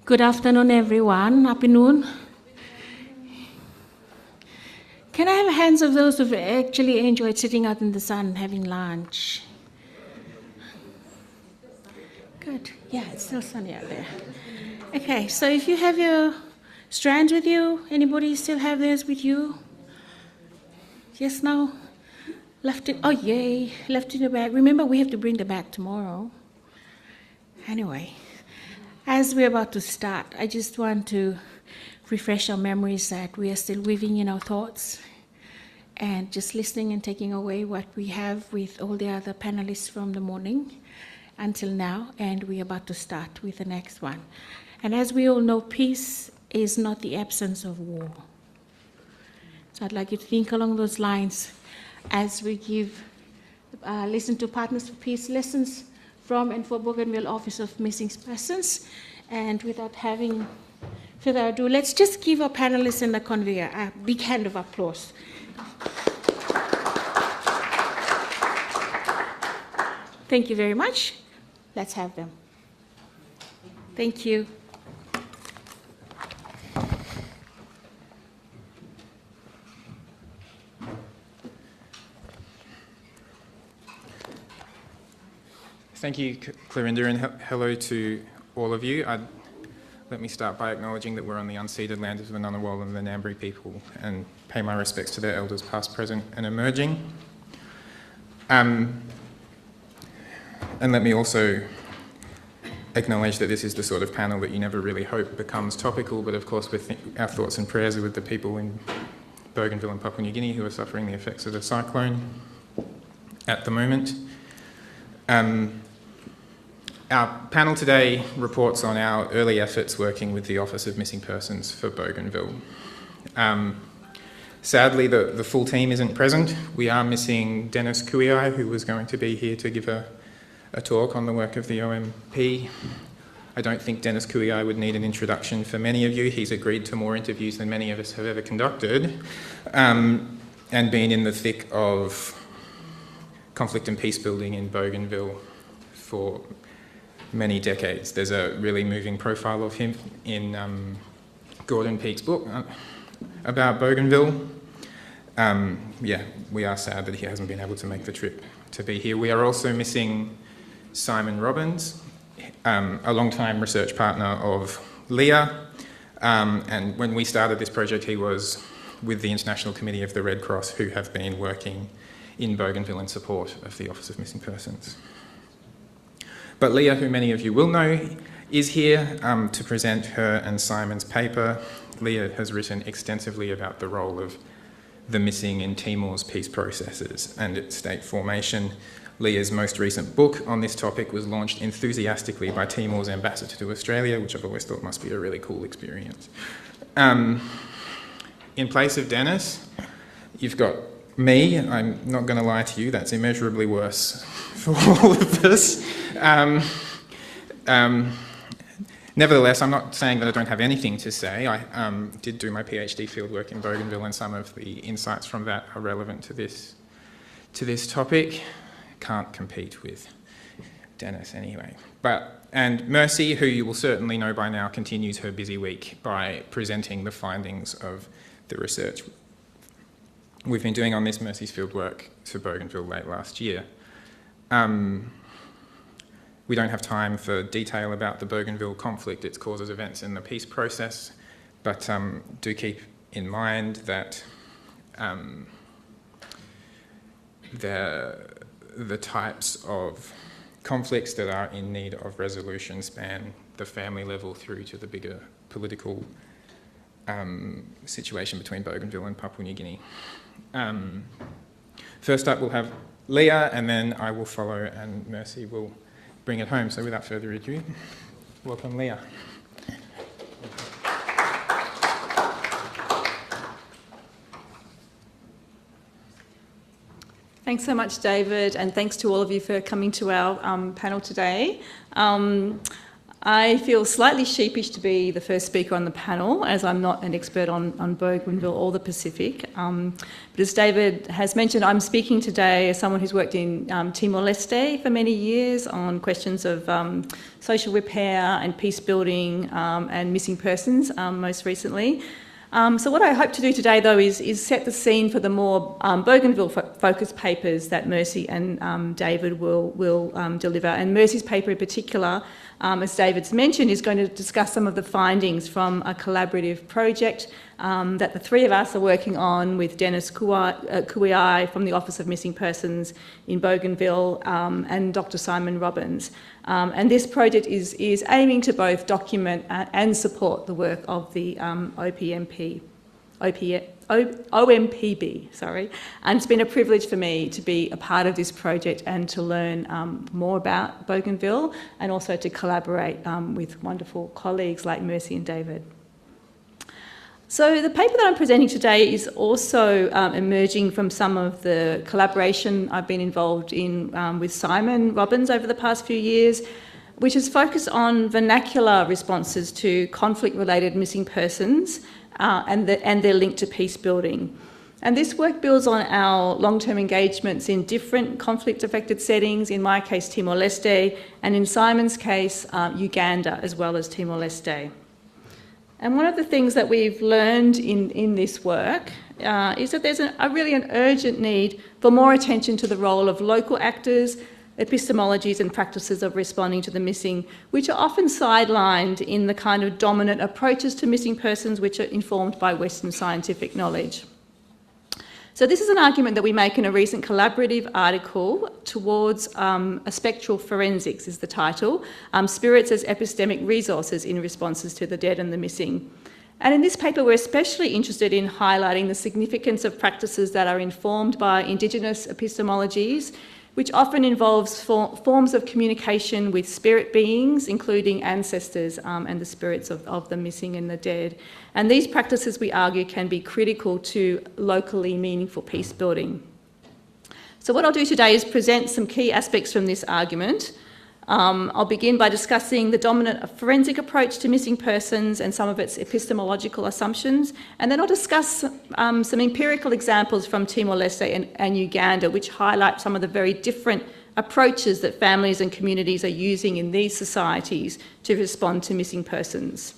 Good afternoon, everyone. Happy noon. Can I have hands of those who've actually enjoyed sitting out in the sun having lunch? Good. Yeah, it's still sunny out there. Okay, so if you have your strands with you, anybody still have theirs with you? Yes, no? Left it, oh yay, left in the bag. Remember, we have to bring the bag tomorrow. Anyway, as we're about to start, I just want to refresh our memories that we are still weaving in our thoughts and just listening and taking away what we have with all the other panelists from the morning until now, and we're about to start with the next one. And as we all know, peace is not the absence of war. So I'd like you to think along those lines as we listen to Partners for Peace lessons from and for Bougainville Office of Missing Persons. And without having further ado, let's just give our panelists and the convener a big hand of applause. Thank you very much. Let's have them. Thank you. Thank you, Clarinda, and hello to all of you. Let me start by acknowledging that we're on the unceded land of the Ngunnawal and the Ngambri people, and pay my respects to their elders past, present and emerging. And let me also acknowledge that this is the sort of panel that you never really hope becomes topical, but of course our thoughts and prayers are with the people in Bougainville and Papua New Guinea who are suffering the effects of the cyclone at the moment. Our panel today reports on our early efforts working with the Office of Missing Persons for Bougainville. Sadly, the full team isn't present. We are missing Dennis Kuiai, who was going to be here to give a talk on the work of the OMP. I don't think Dennis Kuiai would need an introduction for many of you. He's agreed to more interviews than many of us have ever conducted, and been in the thick of conflict and peace building in Bougainville for many decades. There's a really moving profile of him in Gordon Peake's book about Bougainville. We are sad that he hasn't been able to make the trip to be here. We are also missing Simon Robbins, a long-time research partner of Leah, and when we started this project he was with the International Committee of the Red Cross, who have been working in Bougainville in support of the Office of Missing Persons. But Leah, who many of you will know, is here to present her and Simon's paper. Leah has written extensively about the role of the missing in Timor's peace processes and its state formation. Leah's most recent book on this topic was launched enthusiastically by Timor's ambassador to Australia, which I've always thought must be a really cool experience. In place of Dennis, you've got me. I'm not going to lie to you, that's immeasurably worse for all of us. Nevertheless, I'm not saying that I don't have anything to say. I did do my PhD fieldwork in Bougainville, and some of the insights from that are relevant to this topic. Can't compete with Dennis anyway. And Mercy, who you will certainly know by now, continues her busy week by presenting the findings of the research we've been doing on this. Mercy's fieldwork to Bougainville late last year. We don't have time for detail about the Bougainville conflict, its causes, events and the peace process, but do keep in mind that the types of conflicts that are in need of resolution span the family level through to the bigger political situation between Bougainville and Papua New Guinea. First up we'll have Leah, and then I will follow and Mercy will bring it home. So without further ado, welcome Leah. Thanks so much, David, and thanks to all of you for coming to our panel today. I feel slightly sheepish to be the first speaker on the panel, as I'm not an expert on Bougainville or the Pacific. But as David has mentioned, I'm speaking today as someone who's worked in Timor-Leste for many years on questions of social repair and peace building and missing persons most recently. So what I hope to do today, though, is set the scene for the more Bougainville-focused papers that Mercy and David will deliver. And Mercy's paper in particular, as David's mentioned, is going to discuss some of the findings from a collaborative project that the three of us are working on with Dennis Kuiai from the Office of Missing Persons in Bougainville and Dr. Simon Robbins. And this project is aiming to both document and support the work of the OMPB. And it's been a privilege for me to be a part of this project and to learn more about Bougainville and also to collaborate with wonderful colleagues like Mercy and David. So the paper that I'm presenting today is also emerging from some of the collaboration I've been involved in with Simon Robbins over the past few years, which is focused on vernacular responses to conflict-related missing persons and their link to peace building. And this work builds on our long-term engagements in different conflict-affected settings, in my case Timor-Leste, and in Simon's case Uganda as well as Timor-Leste. And one of the things that we've learned in this work is that there's really an urgent need for more attention to the role of local actors, epistemologies and practices of responding to the missing, which are often sidelined in the kind of dominant approaches to missing persons which are informed by Western scientific knowledge. So this is an argument that we make in a recent collaborative article towards a spectral forensics is the title, Spirits as Epistemic Resources in Responses to the Dead and the Missing. And in this paper, we're especially interested in highlighting the significance of practices that are informed by Indigenous epistemologies, which often involves forms of communication with spirit beings, including ancestors and the spirits of the missing and the dead. And these practices, we argue, can be critical to locally meaningful peace building. So what I'll do today is present some key aspects from this argument. I'll begin by discussing the dominant forensic approach to missing persons and some of its epistemological assumptions, and then I'll discuss some empirical examples from Timor-Leste and Uganda, which highlight some of the very different approaches that families and communities are using in these societies to respond to missing persons.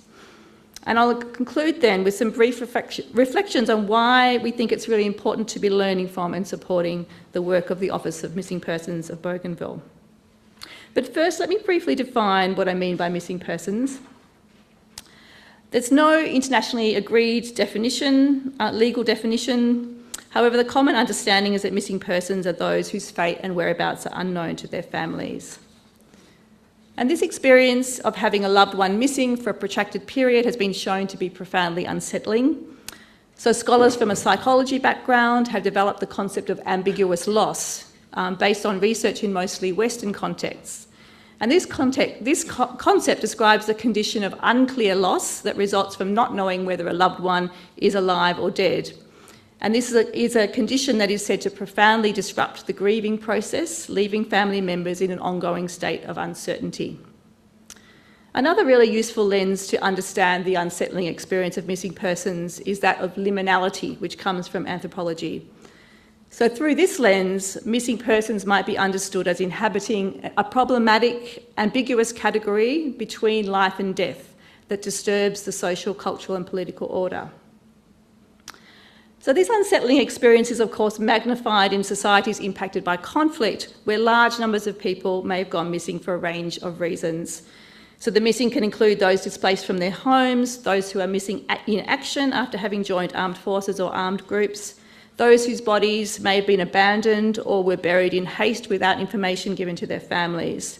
And I'll conclude then with some brief reflections on why we think it's really important to be learning from and supporting the work of the Office of Missing Persons of Bougainville. But first, let me briefly define what I mean by missing persons. There's no internationally agreed definition, legal definition. However, the common understanding is that missing persons are those whose fate and whereabouts are unknown to their families. And this experience of having a loved one missing for a protracted period has been shown to be profoundly unsettling. So scholars from a psychology background have developed the concept of ambiguous loss, based on research in mostly Western contexts. And this concept describes the condition of unclear loss that results from not knowing whether a loved one is alive or dead. And this is a condition that is said to profoundly disrupt the grieving process, leaving family members in an ongoing state of uncertainty. Another really useful lens to understand the unsettling experience of missing persons is that of liminality, which comes from anthropology. So through this lens, missing persons might be understood as inhabiting a problematic, ambiguous category between life and death that disturbs the social, cultural and political order. So this unsettling experience is, of course, magnified in societies impacted by conflict, where large numbers of people may have gone missing for a range of reasons. So the missing can include those displaced from their homes, those who are missing in action after having joined armed forces or armed groups, those whose bodies may have been abandoned or were buried in haste without information given to their families.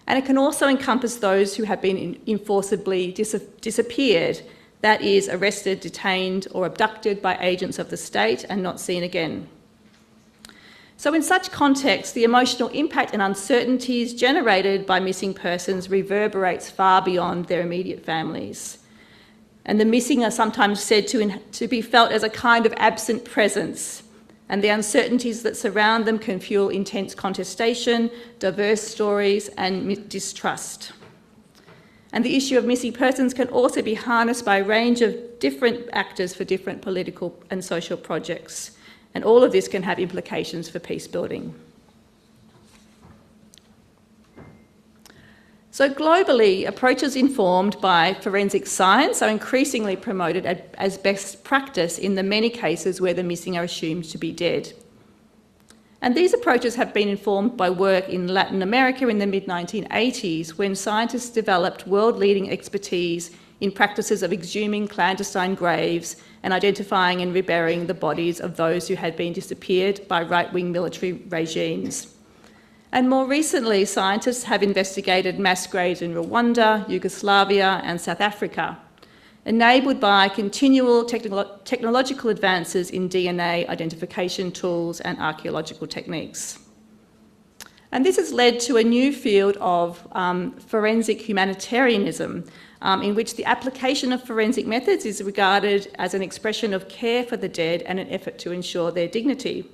And it can also encompass those who have been enforcibly disappeared, that is, arrested, detained or abducted by agents of the state and not seen again. So in such contexts, the emotional impact and uncertainties generated by missing persons reverberates far beyond their immediate families. And the missing are sometimes said to be felt as a kind of absent presence, and the uncertainties that surround them can fuel intense contestation, diverse stories and distrust. And the issue of missing persons can also be harnessed by a range of different actors for different political and social projects. And all of this can have implications for peace building. So globally, approaches informed by forensic science are increasingly promoted as best practice in the many cases where the missing are assumed to be dead. And these approaches have been informed by work in Latin America in the mid-1980s, when scientists developed world-leading expertise in practices of exhuming clandestine graves and identifying and reburying the bodies of those who had been disappeared by right-wing military regimes. And more recently, scientists have investigated mass graves in Rwanda, Yugoslavia and South Africa, enabled by continual technological advances in DNA identification tools and archaeological techniques. And this has led to a new field of forensic humanitarianism, in which the application of forensic methods is regarded as an expression of care for the dead and an effort to ensure their dignity.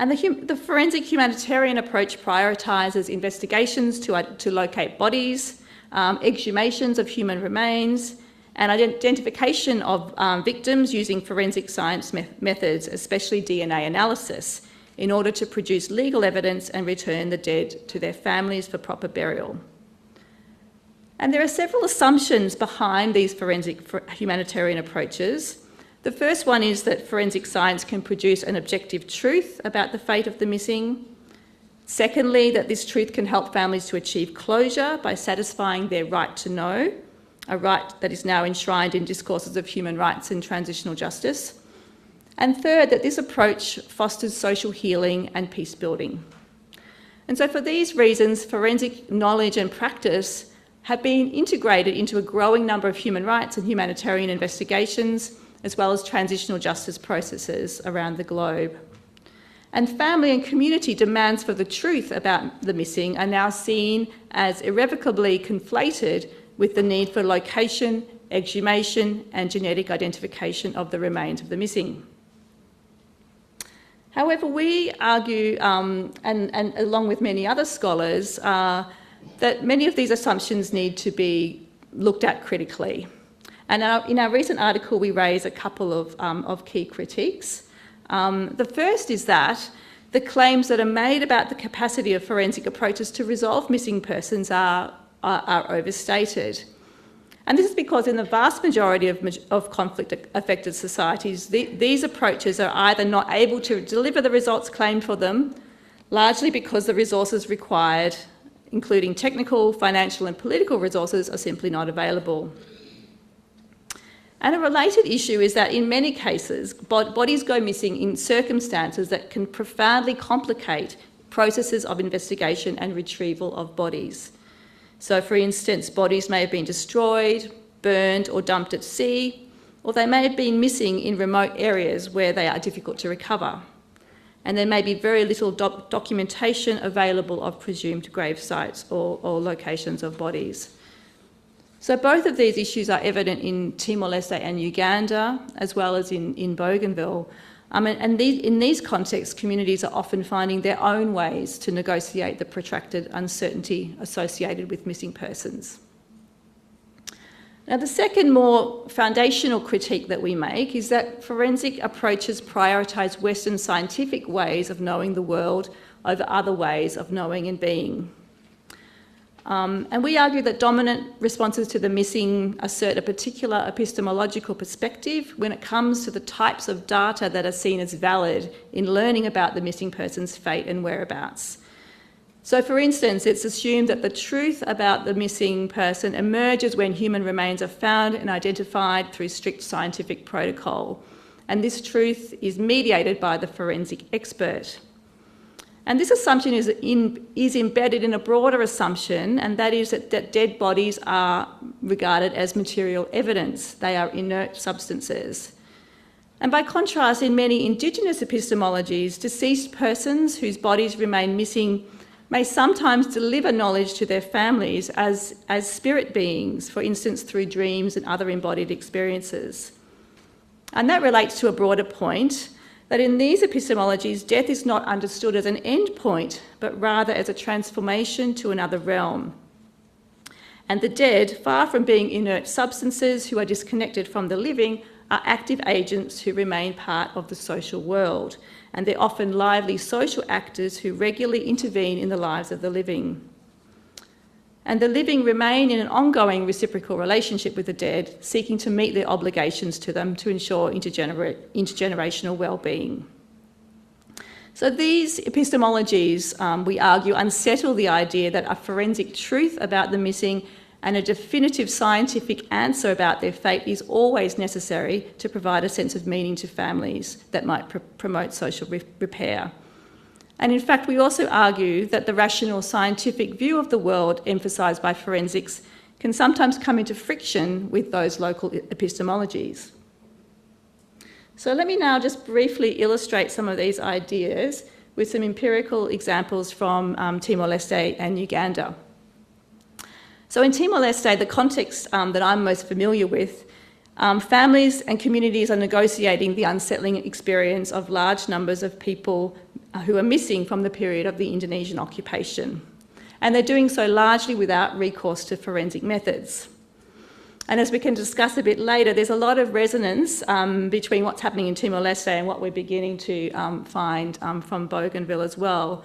And the forensic humanitarian approach prioritises investigations to locate bodies, exhumations of human remains, and identification of victims using forensic science methods, especially DNA analysis, in order to produce legal evidence and return the dead to their families for proper burial. And there are several assumptions behind these forensic humanitarian approaches. The first one is that forensic science can produce an objective truth about the fate of the missing. Secondly, that this truth can help families to achieve closure by satisfying their right to know, a right that is now enshrined in discourses of human rights and transitional justice. And third, that this approach fosters social healing and peace building. And so for these reasons, forensic knowledge and practice have been integrated into a growing number of human rights and humanitarian investigations, as well as transitional justice processes around the globe. And family and community demands for the truth about the missing are now seen as irrevocably conflated with the need for location, exhumation, and genetic identification of the remains of the missing. However, we argue, and along with many other scholars, that many of these assumptions need to be looked at critically. And in our recent article, we raise a couple of key critiques. The first is that the claims that are made about the capacity of forensic approaches to resolve missing persons are overstated. And this is because in the vast majority of conflict-affected societies, these approaches are either not able to deliver the results claimed for them, largely because the resources required, including technical, financial and political resources, are simply not available. And a related issue is that in many cases, bodies go missing in circumstances that can profoundly complicate processes of investigation and retrieval of bodies. So, for instance, bodies may have been destroyed, burned or dumped at sea, or they may have been missing in remote areas where they are difficult to recover. And there may be very little documentation available of presumed grave sites or locations of bodies. So both of these issues are evident in Timor-Leste and Uganda, as well as in Bougainville. In these contexts, communities are often finding their own ways to negotiate the protracted uncertainty associated with missing persons. Now, the second more foundational critique that we make is that forensic approaches prioritise Western scientific ways of knowing the world over other ways of knowing and being. And we argue that dominant responses to the missing assert a particular epistemological perspective when it comes to the types of data that are seen as valid in learning about the missing person's fate and whereabouts. So, for instance, it's assumed that the truth about the missing person emerges when human remains are found and identified through strict scientific protocol. And this truth is mediated by the forensic expert. And this assumption is embedded in a broader assumption, and that is that dead bodies are regarded as material evidence. They are inert substances. And by contrast, in many Indigenous epistemologies, deceased persons whose bodies remain missing may sometimes deliver knowledge to their families as spirit beings, for instance, through dreams and other embodied experiences. And that relates to a broader point, that in these epistemologies, death is not understood as an end point, but rather as a transformation to another realm. And the dead, far from being inert substances who are disconnected from the living, are active agents who remain part of the social world. And they're often lively social actors who regularly intervene in the lives of the living. And the living remain in an ongoing reciprocal relationship with the dead, seeking to meet their obligations to them to ensure intergenerational well-being. So these epistemologies, we argue, unsettle the idea that a forensic truth about the missing and a definitive scientific answer about their fate is always necessary to provide a sense of meaning to families that might promote social repair. And in fact, we also argue that the rational scientific view of the world emphasised by forensics can sometimes come into friction with those local epistemologies. So let me now just briefly illustrate some of these ideas with some empirical examples from Timor-Leste and Uganda. So in Timor-Leste, the context that I'm most familiar with, families and communities are negotiating the unsettling experience of large numbers of people who are missing from the period of the Indonesian occupation. And they're doing so largely without recourse to forensic methods. And as we can discuss a bit later, there's a lot of resonance between what's happening in Timor-Leste and what we're beginning to find from Bougainville as well.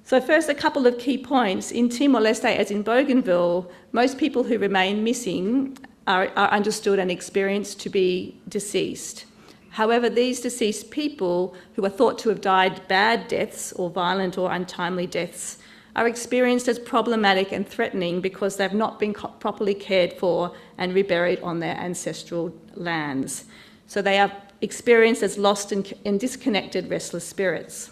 So first, a couple of key points. In Timor-Leste, as in Bougainville, most people who remain missing are understood and experienced to be deceased. However, these deceased people, who are thought to have died bad deaths or violent or untimely deaths, are experienced as problematic and threatening because they've not been properly cared for and reburied on their ancestral lands. So they are experienced as lost and disconnected restless spirits.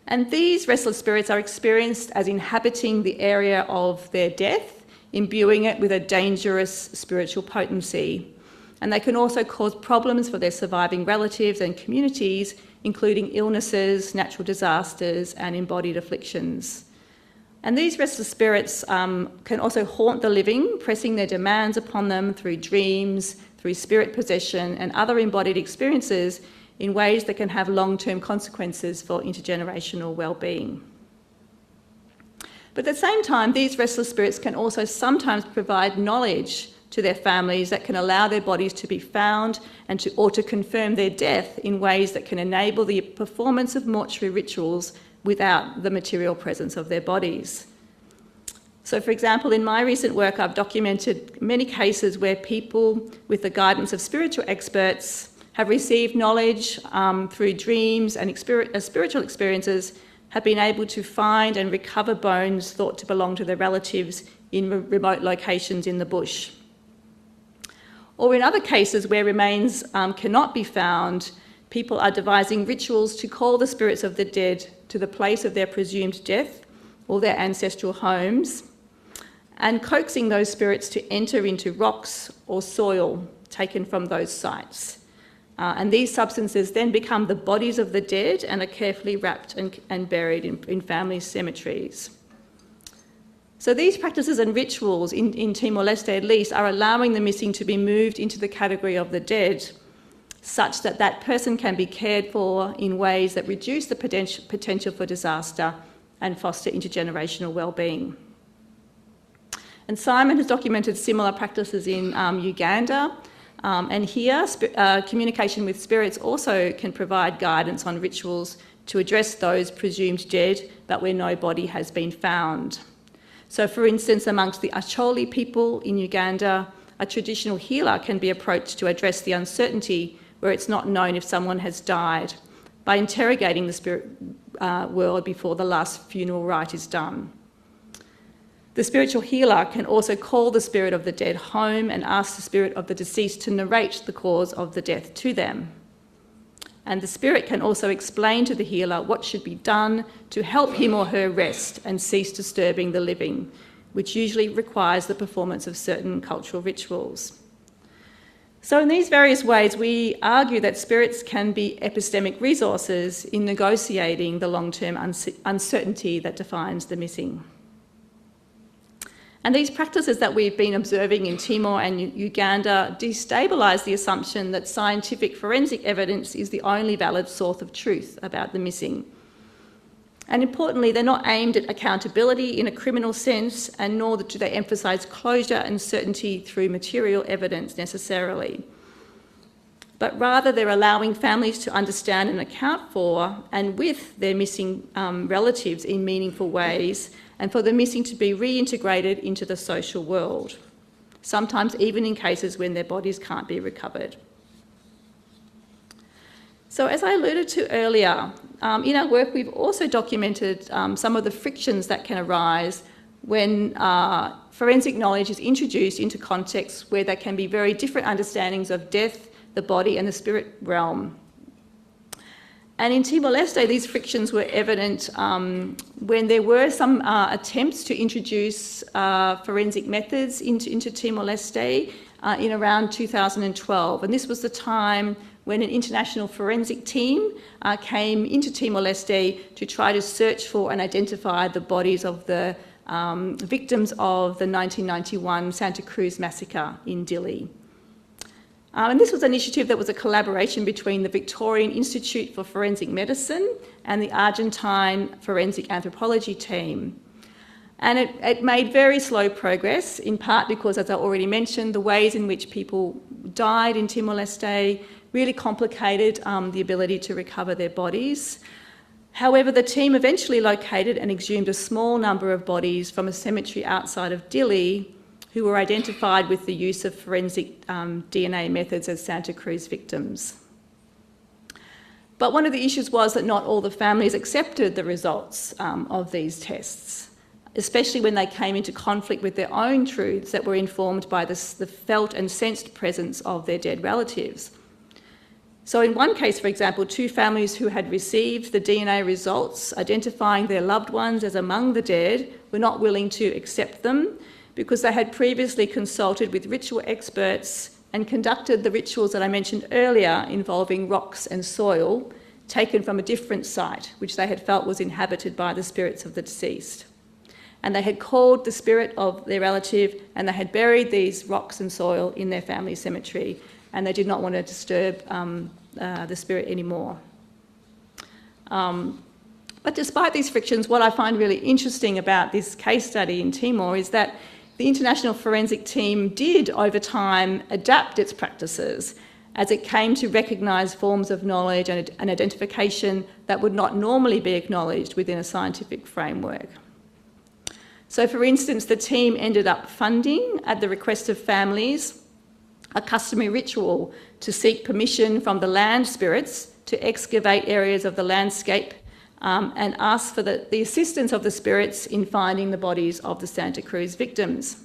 And these restless spirits are experienced as inhabiting the area of their death, imbuing it with a dangerous spiritual potency. And they can also cause problems for their surviving relatives and communities, including illnesses, natural disasters, and embodied afflictions. And these restless spirits can also haunt the living, pressing their demands upon them through dreams, through spirit possession, and other embodied experiences in ways that can have long-term consequences for intergenerational well-being. But at the same time, these restless spirits can also sometimes provide knowledge to their families that can allow their bodies to be found and to confirm their death in ways that can enable the performance of mortuary rituals without the material presence of their bodies. So, for example, in my recent work, I've documented many cases where people, with the guidance of spiritual experts, have received knowledge through dreams and spiritual experiences, have been able to find and recover bones thought to belong to their relatives in remote locations in the bush. Or in other cases where remains cannot be found, people are devising rituals to call the spirits of the dead to the place of their presumed death or their ancestral homes, and coaxing those spirits to enter into rocks or soil taken from those sites. And these substances then become the bodies of the dead and are carefully wrapped and buried in family cemeteries. So these practices and rituals, in Timor-Leste at least, are allowing the missing to be moved into the category of the dead, such that that person can be cared for in ways that reduce the potential for disaster and foster intergenerational well-being. And Simon has documented similar practices in Uganda, and here communication with spirits also can provide guidance on rituals to address those presumed dead but where no body has been found. So, for instance, amongst the Acholi people in Uganda, a traditional healer can be approached to address the uncertainty where it's not known if someone has died by interrogating the spirit world before the last funeral rite is done. The spiritual healer can also call the spirit of the dead home and ask the spirit of the deceased to narrate the cause of the death to them. And the spirit can also explain to the healer what should be done to help him or her rest and cease disturbing the living, which usually requires the performance of certain cultural rituals. So in these various ways, we argue that spirits can be epistemic resources in negotiating the long-term uncertainty that defines the missing. And these practices that we've been observing in Timor and Uganda destabilise the assumption that scientific forensic evidence is the only valid source of truth about the missing. And importantly, they're not aimed at accountability in a criminal sense, and nor do they emphasise closure and certainty through material evidence necessarily. But rather, they're allowing families to understand and account for and with their missing relatives in meaningful ways, and for the missing to be reintegrated into the social world, sometimes even in cases when their bodies can't be recovered. So as I alluded to earlier, in our work we've also documented some of the frictions that can arise when forensic knowledge is introduced into contexts where there can be very different understandings of death, the body and the spirit realm. And in Timor-Leste, these frictions were evident when there were some attempts to introduce forensic methods into Timor-Leste in around 2012. And this was the time when an international forensic team came into Timor-Leste to try to search for and identify the bodies of the victims of the 1991 Santa Cruz massacre in Dili. And this was an initiative that was a collaboration between the Victorian Institute for Forensic Medicine and the Argentine Forensic Anthropology team. And it made very slow progress, in part because, as I already mentioned, the ways in which people died in Timor-Leste really complicated the ability to recover their bodies. However, the team eventually located and exhumed a small number of bodies from a cemetery outside of Dili, who were identified with the use of forensic DNA methods as Santa Cruz victims. But one of the issues was that not all the families accepted the results of these tests, especially when they came into conflict with their own truths that were informed by the felt and sensed presence of their dead relatives. So in one case, for example, two families who had received the DNA results identifying their loved ones as among the dead were not willing to accept them, because they had previously consulted with ritual experts and conducted the rituals that I mentioned earlier involving rocks and soil taken from a different site, which they had felt was inhabited by the spirits of the deceased. And they had called the spirit of their relative, and they had buried these rocks and soil in their family cemetery, and they did not want to disturb the spirit anymore. But despite these frictions, what I find really interesting about this case study in Timor is that the international forensic team did, over time, adapt its practices as it came to recognise forms of knowledge and identification that would not normally be acknowledged within a scientific framework. So, for instance, the team ended up funding, at the request of families, a customary ritual to seek permission from the land spirits to excavate areas of the landscape and ask for the assistance of the spirits in finding the bodies of the Santa Cruz victims.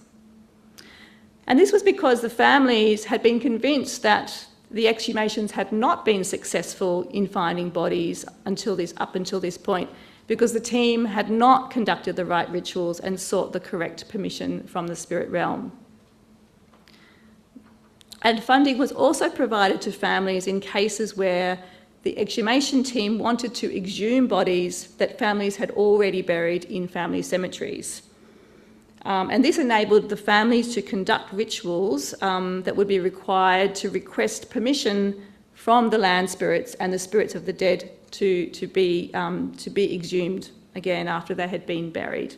And this was because the families had been convinced that the exhumations had not been successful in finding bodies up until this point, because the team had not conducted the right rituals and sought the correct permission from the spirit realm. And funding was also provided to families in cases where the exhumation team wanted to exhume bodies that families had already buried in family cemeteries. And this enabled the families to conduct rituals that would be required to request permission from the land spirits and the spirits of the dead to be exhumed again after they had been buried.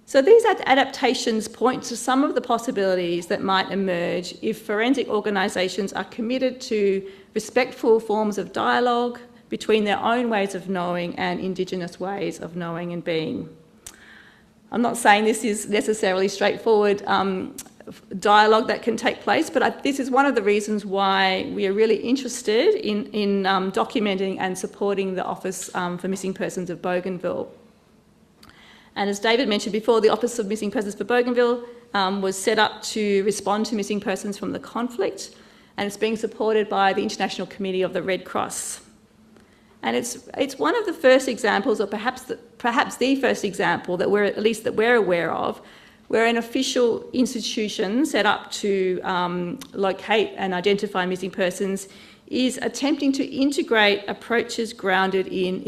So these adaptations point to some of the possibilities that might emerge if forensic organisations are committed to respectful forms of dialogue between their own ways of knowing and Indigenous ways of knowing and being. I'm not saying this is necessarily straightforward dialogue that can take place, but this is one of the reasons why we are really interested in documenting and supporting the Office for Missing Persons of Bougainville. And as David mentioned before, the Office of Missing Persons for Bougainville was set up to respond to missing persons from the conflict, and it's being supported by the International Committee of the Red Cross. And it's one of the first examples, or perhaps the first example that we're aware of, where an official institution set up to locate and identify missing persons is attempting to integrate approaches grounded in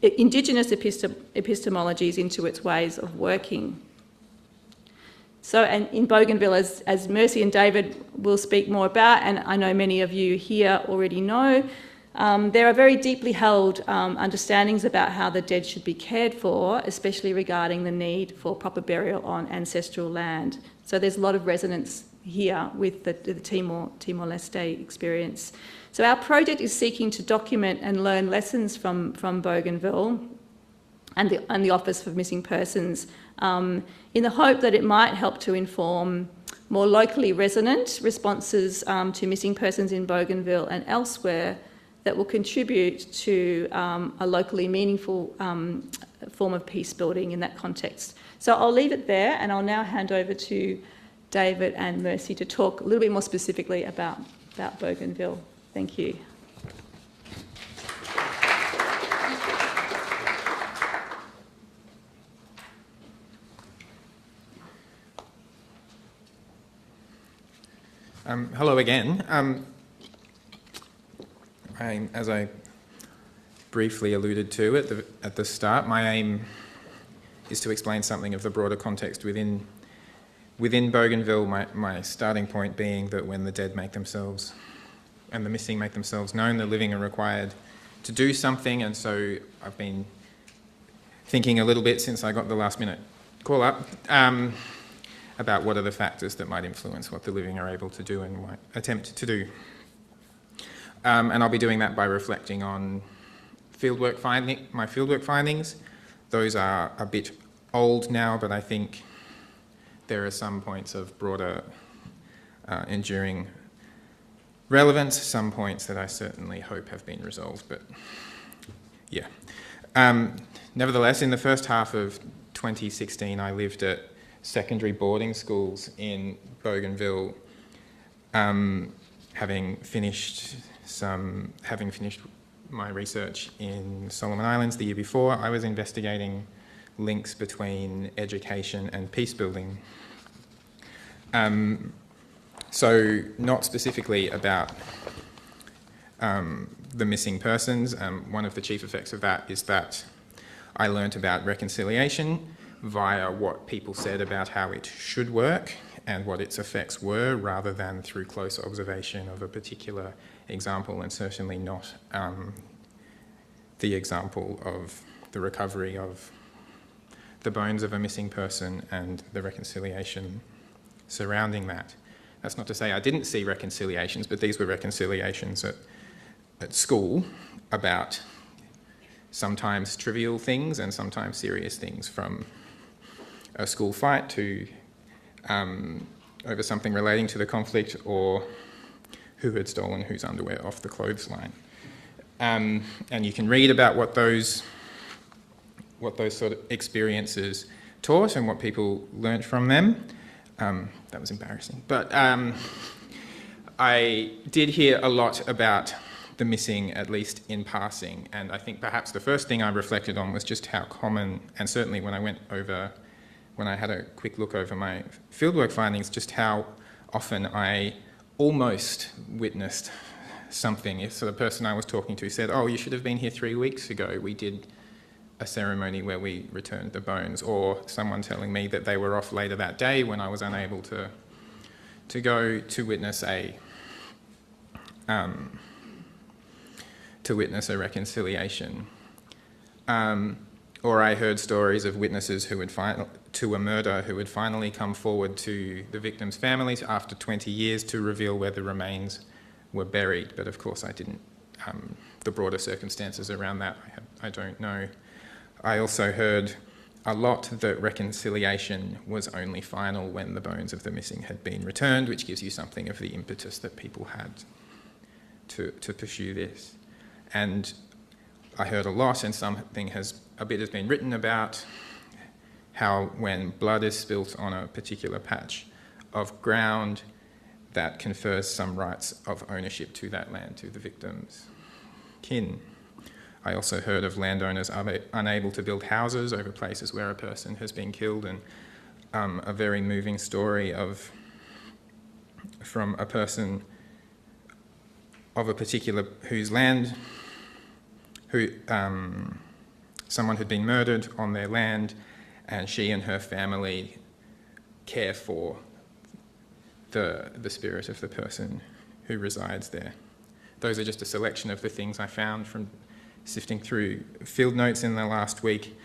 Indigenous epistemologies into its ways of working. So, and in Bougainville, as Mercy and David will speak more about, and I know many of you here already know, There are very deeply held understandings about how the dead should be cared for, especially regarding the need for proper burial on ancestral land. So there's a lot of resonance here with the Timor-Leste experience. So our project is seeking to document and learn lessons from Bougainville and the Office for Missing Persons, in the hope that it might help to inform more locally resonant responses to missing persons in Bougainville and elsewhere that will contribute to a locally meaningful form of peace building in that context. So I'll leave it there, and I'll now hand over to David and Mercy to talk a little bit more specifically about Bougainville. Thank you. Hello again. As I briefly alluded to at the start, my aim is to explain something of the broader context within Bougainville, my starting point being that when the dead make themselves and the missing make themselves known, the living are required to do something. And so I've been thinking a little bit since I got the last minute call up about what are the factors that might influence what the living are able to do and might attempt to do. And I'll be doing that by reflecting on my fieldwork findings. Those are a bit old now, but I think there are some points of broader enduring relevance, some points that I certainly hope have been resolved, but yeah. Nevertheless, in the first half of 2016, I lived at secondary boarding schools in Bougainville, having finished my research in Solomon Islands the year before. I was investigating links between education and peacebuilding. So not specifically about the missing persons. One of the chief effects of that is that I learnt about reconciliation via what people said about how it should work and what its effects were, rather than through close observation of a particular example, and certainly not the example of the recovery of the bones of a missing person and the reconciliation surrounding that. That's not to say I didn't see reconciliations, but these were reconciliations at school about sometimes trivial things and sometimes serious things, from a school fight to over something relating to the conflict, or who had stolen whose underwear off the clothesline. And you can read about what those sort of experiences taught and what people learnt from them. That was embarrassing. But I did hear a lot about the missing, at least in passing, and I think perhaps the first thing I reflected on was just how common, and certainly when I had a quick look over my fieldwork findings, just how often I almost witnessed something. If the person I was talking to said, "Oh, you should have been here 3 weeks ago, we did a ceremony where we returned the bones," or someone telling me that they were off later that day when I was unable to go to witness a reconciliation. Or I heard stories of witnesses to a murder who had finally come forward to the victims' families after 20 years to reveal where the remains were buried. But of course I didn't, the broader circumstances around that I don't know. I also heard a lot that reconciliation was only final when the bones of the missing had been returned, which gives you something of the impetus that people had to pursue this. And I heard a lot, and a bit has been written about how when blood is spilt on a particular patch of ground, that confers some rights of ownership to that land to the victim's kin. I also heard of landowners unable to build houses over places where a person has been killed, and a very moving story from a person of a particular whose land, someone had been murdered on their land, and she and her family care for the spirit of the person who resides there. those are just a selection of the things I found from sifting through field notes in the last week.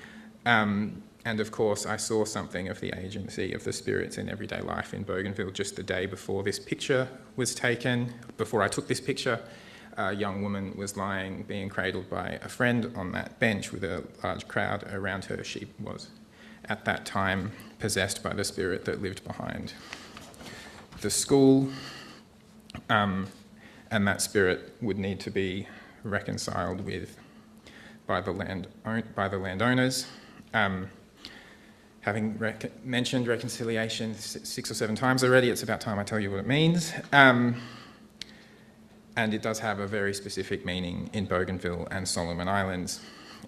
And of course, I saw something of the agency of the spirits in everyday life in Bougainville just the day before this picture was taken. Before I took this picture, a young woman was lying, being cradled by a friend on that bench with a large crowd around her. She was, at that time, possessed by the spirit that lived behind the school. And that spirit would need to be reconciled with by the landowners. Having mentioned reconciliation 6 or 7 times already, it's about time I tell you what it means. And it does have a very specific meaning in Bougainville and Solomon Islands,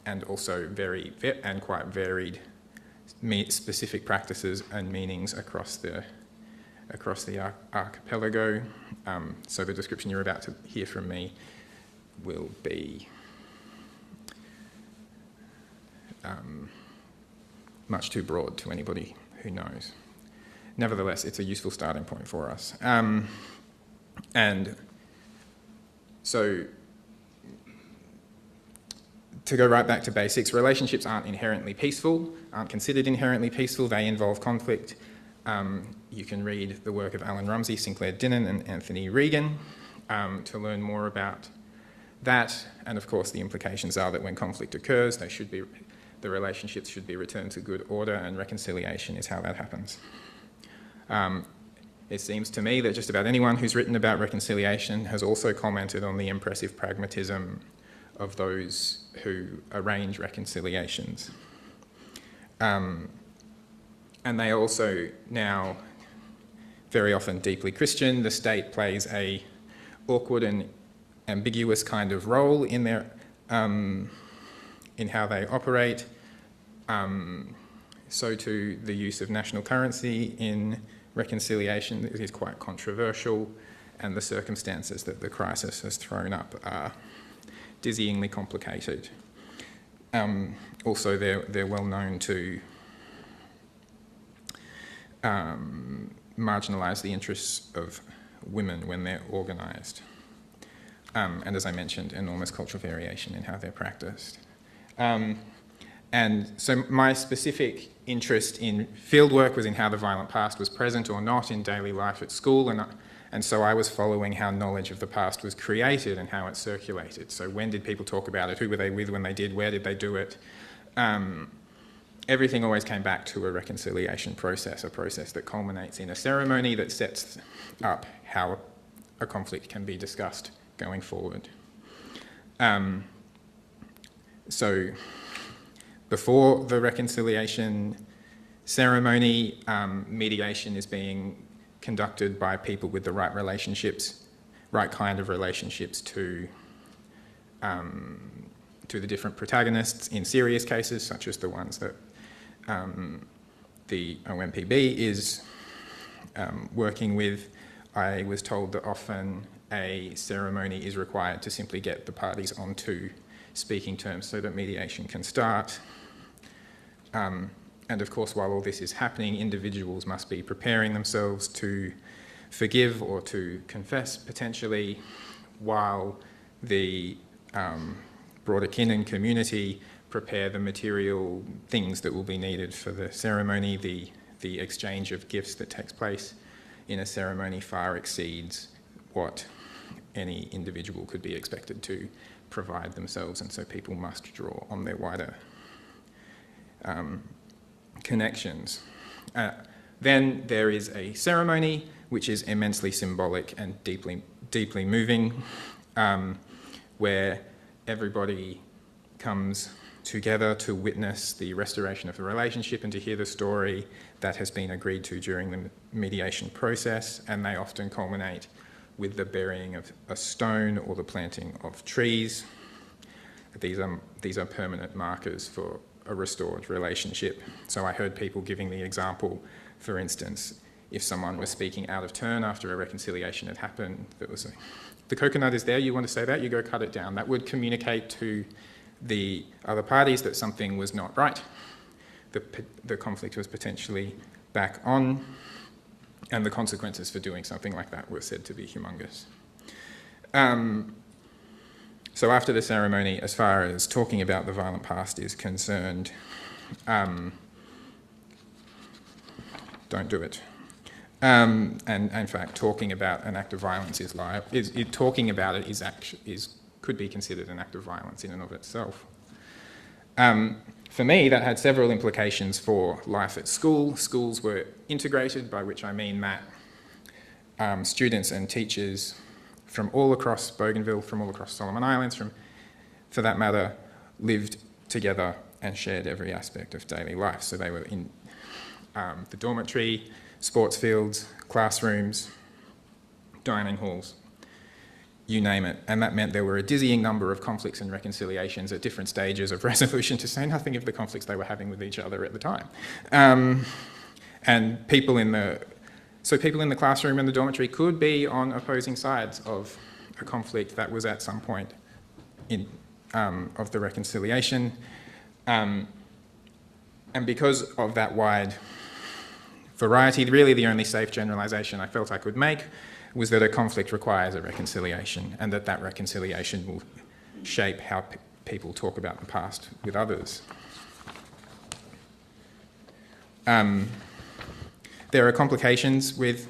and also quite varied specific practices and meanings across the archipelago. So the description you're about to hear from me will be much too broad to anybody who knows. Nevertheless, it's a useful starting point for us. And so, to go right back to basics, relationships aren't considered inherently peaceful. They involve conflict. You can read the work of Alan Rumsey, Sinclair Dinnan and Anthony Regan to learn more about that. And of course, the implications are that when conflict occurs, the relationships should be returned to good order, and reconciliation is how that happens. It seems to me that just about anyone who's written about reconciliation has also commented on the impressive pragmatism of those who arrange reconciliations. And they are also now very often deeply Christian. The state plays a awkward and ambiguous kind of role in their in how they operate. So too the use of national currency in reconciliation is quite controversial, and the circumstances that the crisis has thrown up are dizzyingly complicated. Also, they're well known to marginalise the interests of women when they're organised. And as I mentioned, enormous cultural variation in how they're practised. And so my specific interest in fieldwork was in how the violent past was present or not in daily life at school, and so I was following how knowledge of the past was created and how it circulated. So when did people talk about it? Who were they with when they did? Where did they do it? Everything always came back to a reconciliation process, a process that culminates in a ceremony that sets up how a conflict can be discussed going forward. So before the reconciliation ceremony, mediation is being conducted by people with the right relationships, right kind of relationships to the different protagonists in serious cases, such as the ones that the OMPB is working with. I was told that often a ceremony is required to simply get the parties onto speaking terms so that mediation can start. And of course, while all this is happening, individuals must be preparing themselves to forgive or to confess potentially, while the broader kin and community prepare the material things that will be needed for the ceremony. The exchange of gifts that takes place in a ceremony far exceeds what any individual could be expected to provide themselves, and so people must draw on their wider connections. Then there is a ceremony which is immensely symbolic and deeply moving, where everybody comes together to witness the restoration of the relationship and to hear the story that has been agreed to during the mediation process, and they often culminate with the burying of a stone or the planting of trees. These are permanent markers for a restored relationship. So I heard people giving the example, for instance, if someone was speaking out of turn after a reconciliation had happened, that was the coconut is there, you want to say that, you go cut it down. That would communicate to the other parties that something was not right. The conflict was potentially back on, and the consequences for doing something like that were said to be humongous. So after the ceremony, as far as talking about the violent past is concerned, don't do it. And in fact, talking about an act of violence talking about it could be considered an act of violence in and of itself. For me, that had several implications for life at school. Schools were integrated, by which I mean that students and teachers from all across Bougainville, from all across Solomon Islands, for that matter, lived together and shared every aspect of daily life. So they were in the dormitory, sports fields, classrooms, dining halls, you name it. And that meant there were a dizzying number of conflicts and reconciliations at different stages of resolution, to say nothing of the conflicts they were having with each other at the time. And people in the classroom and the dormitory could be on opposing sides of a conflict that was at some point of the reconciliation. And because of that wide variety, really the only safe generalisation I felt I could make was that a conflict requires a reconciliation, and that reconciliation will shape how people talk about the past with others. There are complications with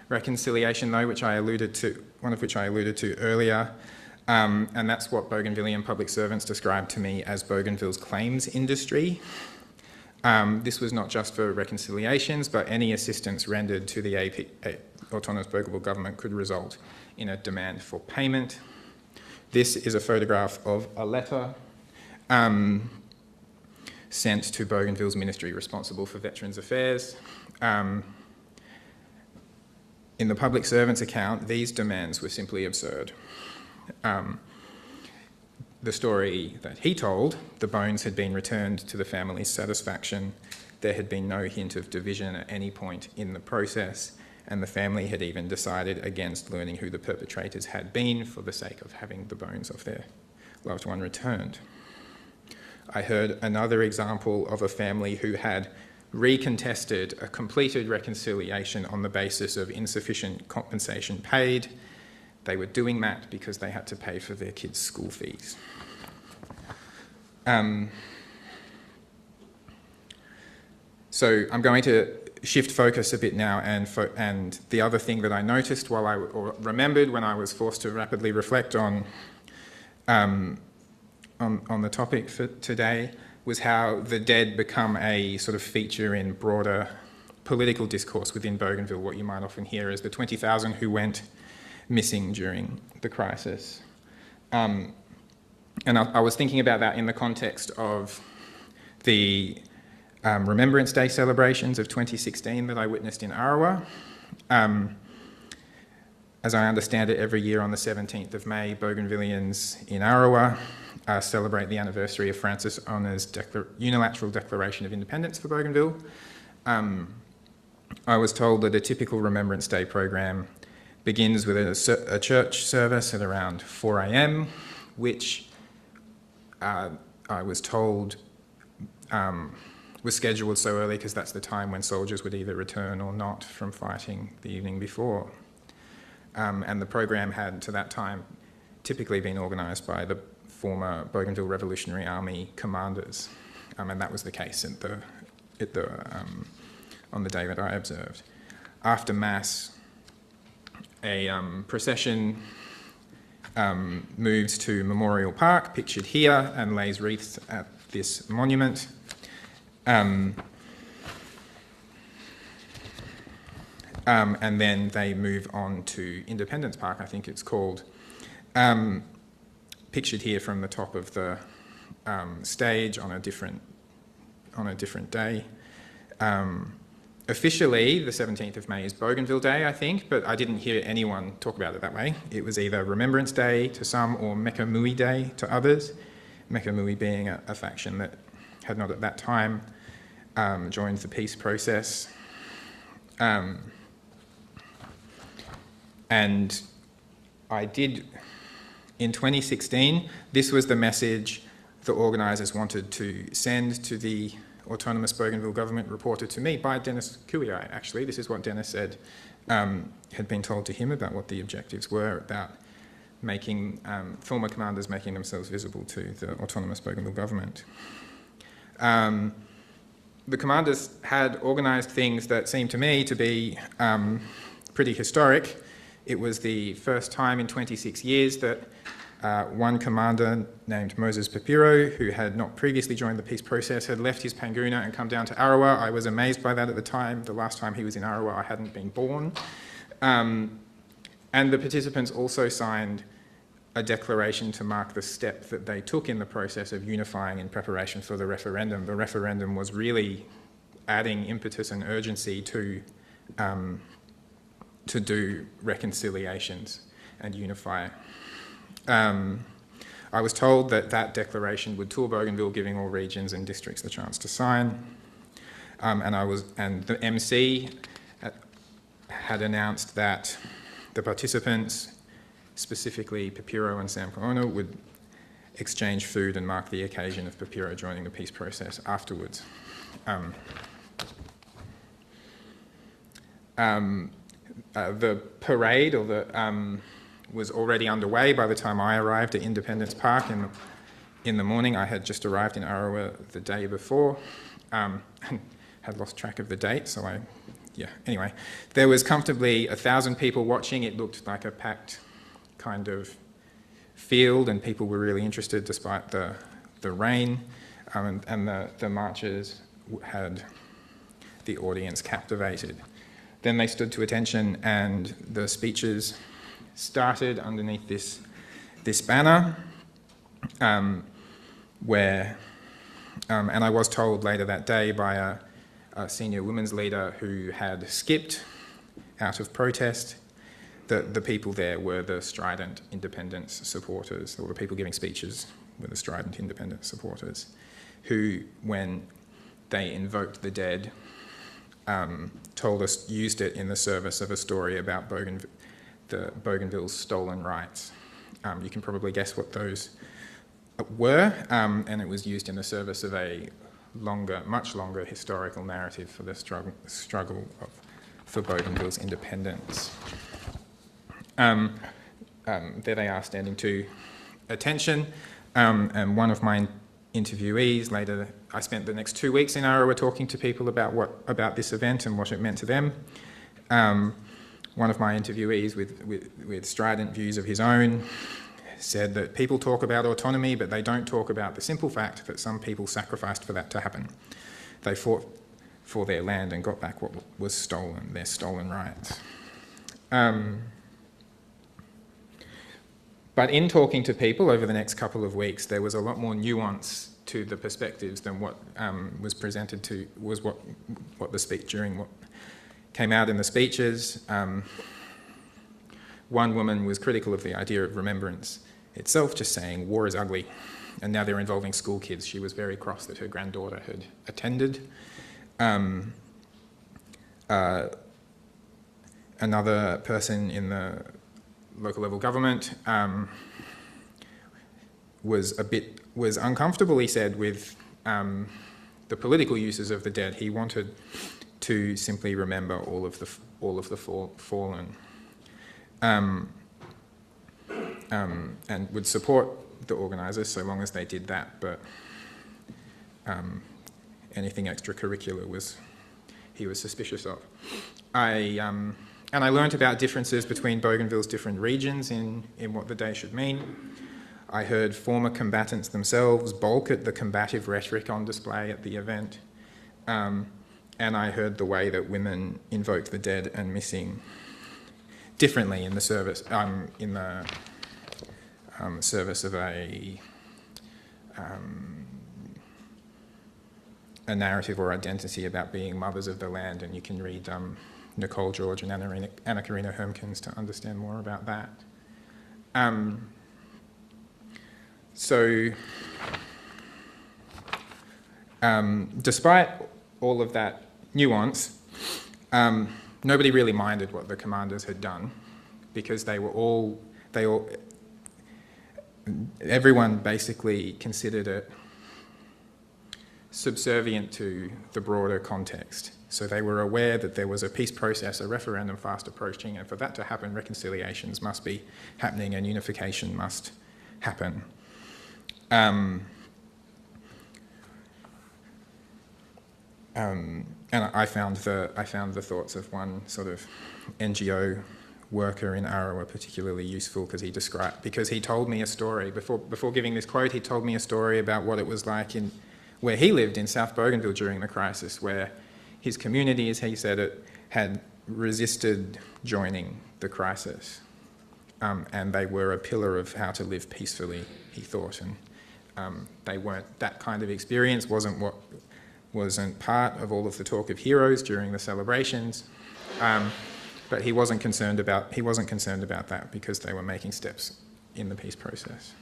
reconciliation, though, one of which I alluded to earlier, and that's what Bougainvillean public servants described to me as Bougainville's claims industry. This was not just for reconciliations, but any assistance rendered to the Autonomous Bougainville government could result in a demand for payment. This is a photograph of a letter sent to Bougainville's ministry responsible for Veterans Affairs. In the public servants' account, these demands were simply absurd. The story that he told, the bones had been returned to the family's satisfaction. There had been no hint of division at any point in the process, and the family had even decided against learning who the perpetrators had been for the sake of having the bones of their loved one returned. I heard another example of a family who had recontested a completed reconciliation on the basis of insufficient compensation paid. They were doing that because they had to pay for their kids' school fees. So I'm going to shift focus a bit now, and the other thing that I noticed or remembered when I was forced to rapidly reflect on the topic for today was how the dead become a sort of feature in broader political discourse within Bougainville, what you might often hear as the 20,000 who went missing during the crisis. And I was thinking about that in the context of the Remembrance Day celebrations of 2016 that I witnessed in Arawa. As I understand it, every year on the 17th of May, Bougainvillians in Arawa celebrate the anniversary of Francis Honor's unilateral declaration of independence for Bougainville. I was told that a typical Remembrance Day program begins with a church service at around 4 a.m, which I was told was scheduled so early because that's the time when soldiers would either return or not from fighting the evening before. And the program had, to that time, typically been organised by the former Bougainville Revolutionary Army commanders, and that was the case on the day that I observed. After Mass, a procession moves to Memorial Park, pictured here, and lays wreaths at this monument. And then they move on to Independence Park, I think it's called, pictured here from the top of the stage on a different day. Officially, the 17th of May is Bougainville Day, I think, but I didn't hear anyone talk about it that way. It was either Remembrance Day to some or Mekamui Day to others, Mekamui being a faction that had not at that time joined the peace process. And I did, in 2016, this was the message the organisers wanted to send to the Autonomous Bougainville government, reported to me by Dennis Kuiai, actually. This is what Dennis said had been told to him about what the objectives were about former commanders making themselves visible to the autonomous Bougainville government. The commanders had organised things that seemed to me to be pretty historic. It was the first time in 26 years that one commander named Moses Papiro, who had not previously joined the peace process, had left his Panguna and come down to Arawa. I was amazed by that at the time. The last time he was in Arawa, I hadn't been born. And the participants also signed a declaration to mark the step that they took in the process of unifying in preparation for the referendum. The referendum was really adding impetus and urgency to do reconciliations and unify. I was told that that declaration would tour Bougainville, giving all regions and districts the chance to sign. And the MC had announced that the participants, specifically Papiro and Sam Koono, would exchange food and mark the occasion of Papiro joining the peace process afterwards. The parade was already underway by the time I arrived at Independence Park in the morning. I had just arrived in Arawa the day before and had lost track of the date, so anyway. There was comfortably 1,000 people watching. It looked like a packed kind of field, and people were really interested despite the rain, and the marchers had the audience captivated. Then they stood to attention and the speeches started underneath this banner, where, and I was told later that day by a senior women's leader who had skipped out of protest that the people there were the strident independence supporters, or the people giving speeches were the strident independence supporters, who, when they invoked the dead, used it in the service of a story about Bougainville's stolen rights. You can probably guess what those were, and it was used in the service of a much longer historical narrative for the struggle for Bougainville's independence. There they are, standing to attention, and one of my interviewees later, I spent the next 2 weeks in Arawa talking to people about this event and what it meant to them. One of my interviewees with strident views of his own said that people talk about autonomy, but they don't talk about the simple fact that some people sacrificed for that to happen. They fought for their land and got back what was stolen, their stolen rights. But in talking to people over the next couple of weeks, there was a lot more nuance to the perspectives than what was presented to, was what came out in the speeches. One woman was critical of the idea of remembrance itself, just saying war is ugly, and now they're involving school kids. She was very cross that her granddaughter had attended. Another person in the local level government was uncomfortable, he said, with the political uses of the dead. He wanted to simply remember all of the fallen, and would support the organisers so long as they did that. But anything extracurricular he was suspicious of. And I learnt about differences between Bougainville's different regions in what the day should mean. I heard former combatants themselves balk at the combative rhetoric on display at the event. And I heard the way that women invoked the dead and missing differently in the service, service of a narrative or identity about being mothers of the land, and you can read Nicole George and Anna Karina Hermkins to understand more about that. Despite all of that nuance, nobody really minded what the commanders had done, because everyone basically considered it subservient to the broader context. So they were aware that there was a peace process, a referendum fast approaching, and for that to happen, reconciliations must be happening and unification must happen. And I found the thoughts of one sort of NGO worker in Arawa particularly useful because he told me a story before giving this quote. He told me a story about what it was like in where he lived in South Bougainville during the crisis, where his community, as he said it, had resisted joining the crisis, and they were a pillar of how to live peacefully, he thought, and they weren't. That kind of experience wasn't part of all of the talk of heroes during the celebrations, but he wasn't concerned about that because they were making steps in the peace process.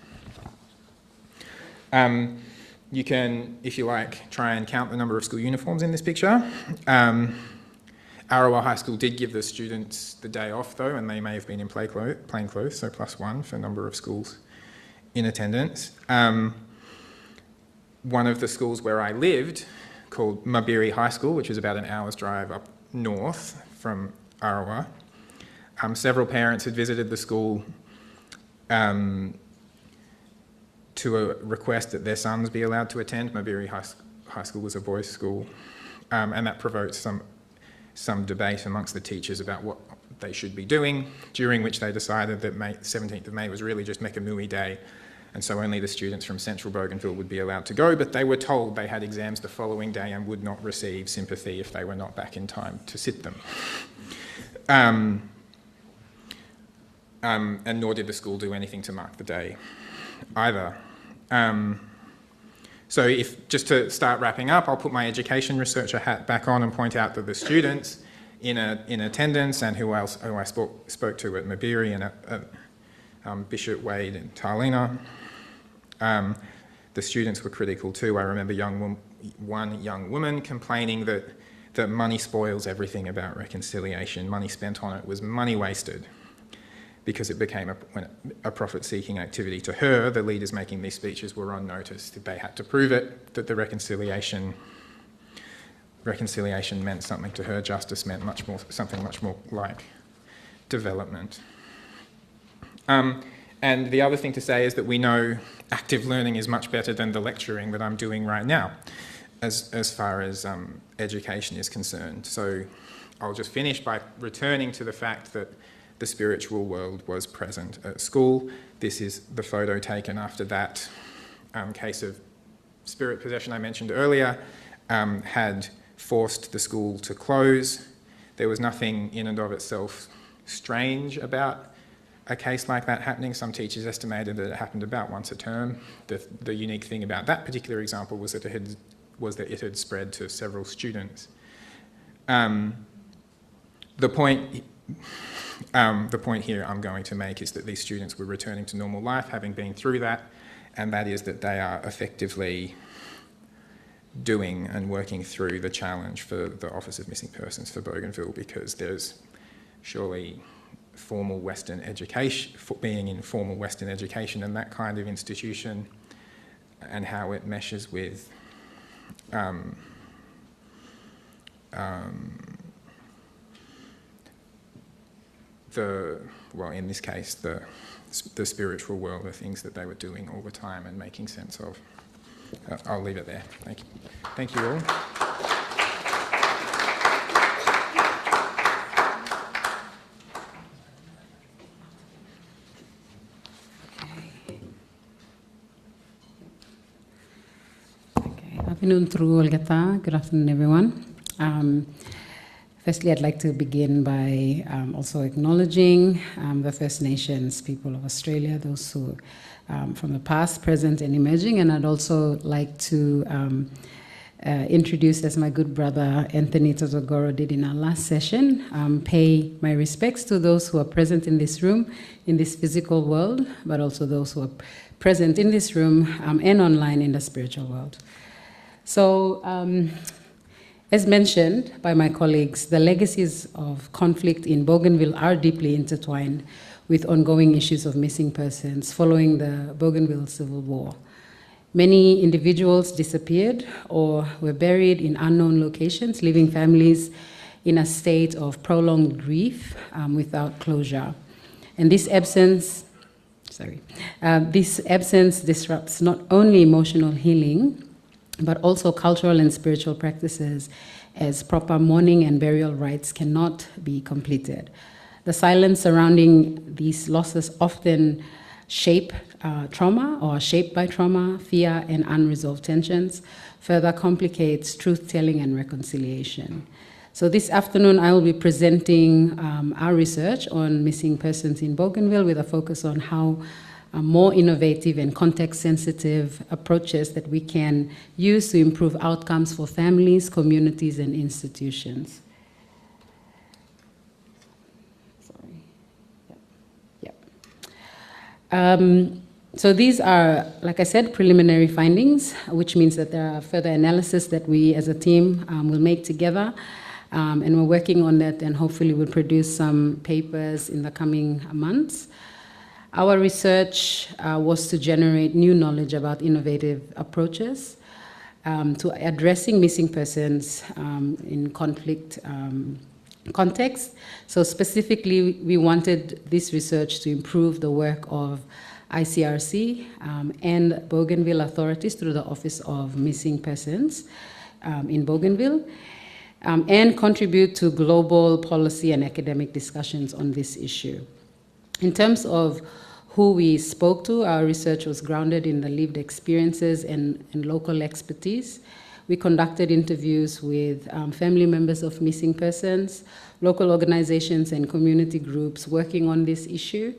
You can, if you like, try and count the number of school uniforms in this picture. Arawa High School did give the students the day off though, and they may have been in plain clothes, so +1 for number of schools in attendance. One of the schools where I lived, called Mabiri High School, which is about an hour's drive up north from Arawa. Several parents had visited the school to a request that their sons be allowed to attend. Mabiri High School was a boys' school, and that provoked some debate amongst the teachers about what they should be doing, during which they decided that 17th of May was really just Mekamui Day, and so only the students from Central Bougainville would be allowed to go, but they were told they had exams the following day and would not receive sympathy if they were not back in time to sit them. And nor did the school do anything to mark the day either. So just to start wrapping up, I'll put my education researcher hat back on and point out that the students in attendance and who I spoke to at Mabiri and at Bishop Wade and Tarlina, the students were critical too. I remember one young woman complaining that money spoils everything about reconciliation. Money spent on it was money wasted, because it became a profit-seeking activity. To her, the leaders making these speeches were on notice. They had to prove it, that the reconciliation meant something to her. Justice meant something much more like development. And the other thing to say is that we know active learning is much better than the lecturing that I'm doing right now, as far as education is concerned. So I'll just finish by returning to the fact that the spiritual world was present at school. This is the photo taken after that case of spirit possession I mentioned earlier, had forced the school to close. There was nothing in and of itself strange about a case like that happening. Some teachers estimated that it happened about once a term. The unique thing about that particular example was that it had spread to several students. The point here I'm going to make is that these students were returning to normal life, having been through that, and that is that they are effectively doing and working through the challenge for the Office of Missing Persons for Bougainville, because there's surely formal Western education, being in formal Western education and that kind of institution, and how it meshes with in this case, the spiritual world, the things that they were doing all the time and making sense of. I'll leave it there. Thank you. Thank you all. Afternoon through Olgata. Good afternoon, everyone. Firstly, I'd like to begin by also acknowledging the First Nations people of Australia, those who from the past, present, and emerging. And I'd also like to introduce, as my good brother Anthony Tozogoro did in our last session, pay my respects to those who are present in this room, in this physical world, but also those who are present in this room and online in the spiritual world. So, as mentioned by my colleagues, the legacies of conflict in Bougainville are deeply intertwined with ongoing issues of missing persons following the Bougainville Civil War. Many individuals disappeared or were buried in unknown locations, leaving families in a state of prolonged grief without closure. And this absence disrupts not only emotional healing, but also cultural and spiritual practices, as proper mourning and burial rites cannot be completed. The silence surrounding these losses often shape trauma or are shaped by trauma, fear, and unresolved tensions, further complicates truth-telling and reconciliation. So this afternoon I will be presenting our research on missing persons in Bougainville with a focus on how more innovative and context-sensitive approaches that we can use to improve outcomes for families, communities, and institutions. So these are, like I said, preliminary findings, which means that there are further analysis that we as a team will make together. And we're working on that, and hopefully we'll produce some papers in the coming months. Our research was to generate new knowledge about innovative approaches to addressing missing persons in conflict context. So specifically, we wanted this research to improve the work of ICRC and Bougainville authorities through the Office of Missing Persons in Bougainville, and contribute to global policy and academic discussions on this issue. In terms of who we spoke to, our research was grounded in the lived experiences and local expertise. We conducted interviews with family members of missing persons, local organizations and community groups working on this issue,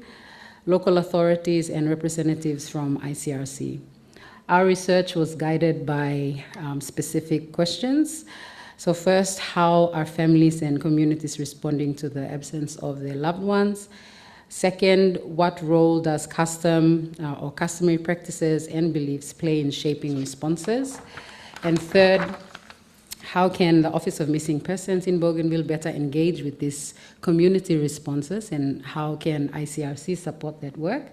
local authorities and representatives from ICRC. Our research was guided by specific questions. So first, how are families and communities responding to the absence of their loved ones? Second, what role does custom or customary practices and beliefs play in shaping responses? And third, how can the Office of Missing Persons in Bougainville better engage with these community responses, and how can ICRC support that work?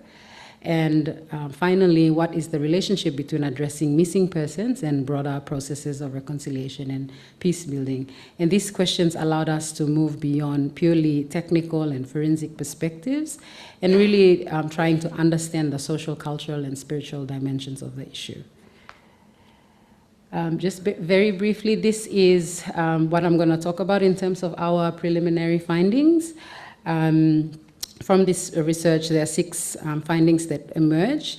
And finally, what is the relationship between addressing missing persons and broader processes of reconciliation and peace building? And these questions allowed us to move beyond purely technical and forensic perspectives and really trying to understand the social, cultural, and spiritual dimensions of the issue. Just very briefly, this is what I'm going to talk about in terms of our preliminary findings. From this research, there are 6 findings that emerge.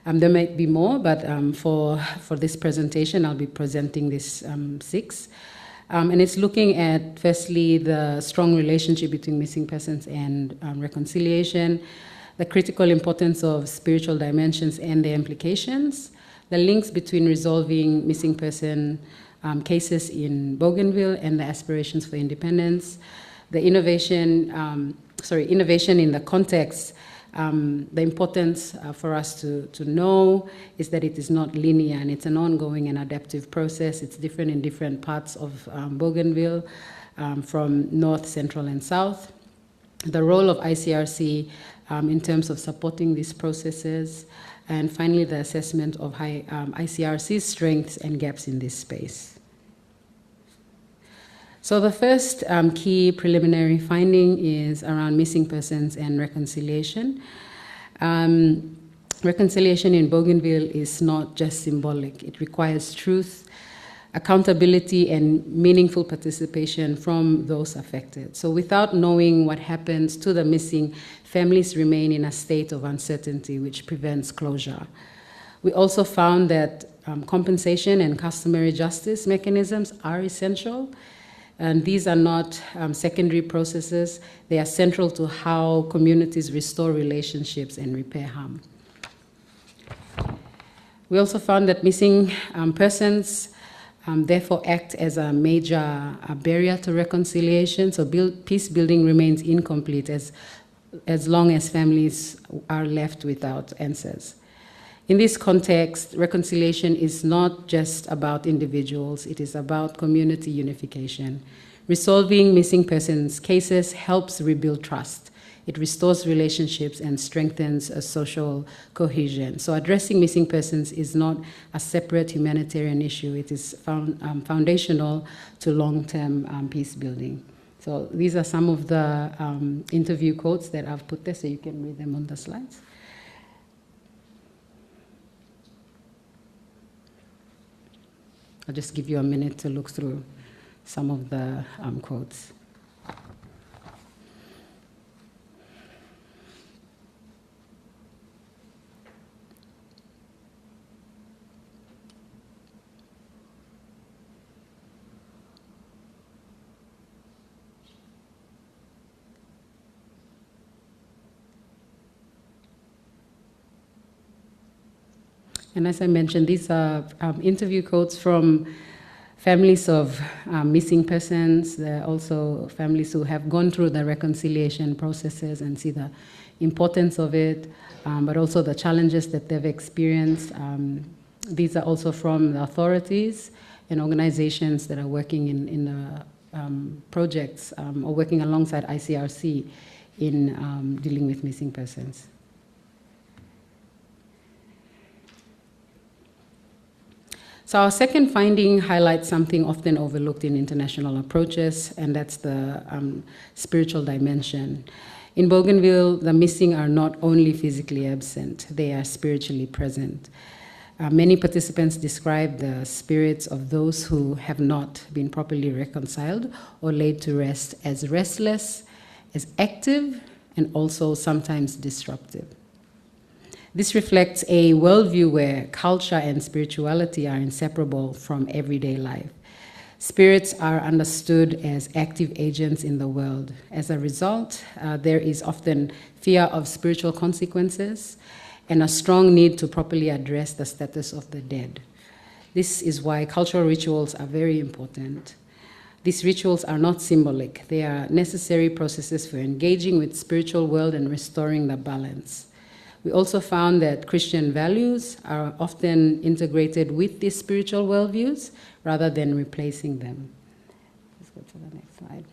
There might be more, but for this presentation, I'll be presenting these 6. And it's looking at, firstly, the strong relationship between missing persons and reconciliation, the critical importance of spiritual dimensions and their implications, the links between resolving missing person cases in Bougainville and the aspirations for independence, the innovation in the context. The importance for us to know is that it is not linear, and it's an ongoing and adaptive process. It's different in different parts of Bougainville, from north, central, and south. The role of ICRC in terms of supporting these processes, and finally the assessment of ICRC's strengths and gaps in this space. So the first key preliminary finding is around missing persons and reconciliation. Reconciliation in Bougainville is not just symbolic. It requires truth, accountability, and meaningful participation from those affected. So without knowing what happens to the missing, families remain in a state of uncertainty, which prevents closure. We also found that compensation and customary justice mechanisms are essential. And these are not secondary processes. They are central to how communities restore relationships and repair harm. We also found that missing persons therefore act as a major barrier to reconciliation. So peace building remains incomplete as long as families are left without answers. In this context, reconciliation is not just about individuals, it is about community unification. Resolving missing persons cases helps rebuild trust. It restores relationships and strengthens a social cohesion. So addressing missing persons is not a separate humanitarian issue. It is foundational to long-term peace building. So these are some of the interview quotes that I've put there, so you can read them on the slides. I'll just give you a minute to look through some of the quotes. And as I mentioned, these are interview quotes from families of missing persons. There are also families who have gone through the reconciliation processes and see the importance of it, but also the challenges that they've experienced. These are also from the authorities and organizations that are working in projects or working alongside ICRC in dealing with missing persons. So our second finding highlights something often overlooked in international approaches, and that's the spiritual dimension. In Bougainville, the missing are not only physically absent, they are spiritually present. Many participants describe the spirits of those who have not been properly reconciled or laid to rest as restless, as active, and also sometimes disruptive. This reflects a worldview where culture and spirituality are inseparable from everyday life. Spirits are understood as active agents in the world. As a result, there is often fear of spiritual consequences and a strong need to properly address the status of the dead. This is why cultural rituals are very important. These rituals are not symbolic. They are necessary processes for engaging with the spiritual world and restoring the balance. We also found that Christian values are often integrated with these spiritual worldviews rather than replacing them. Let's go to the next slide.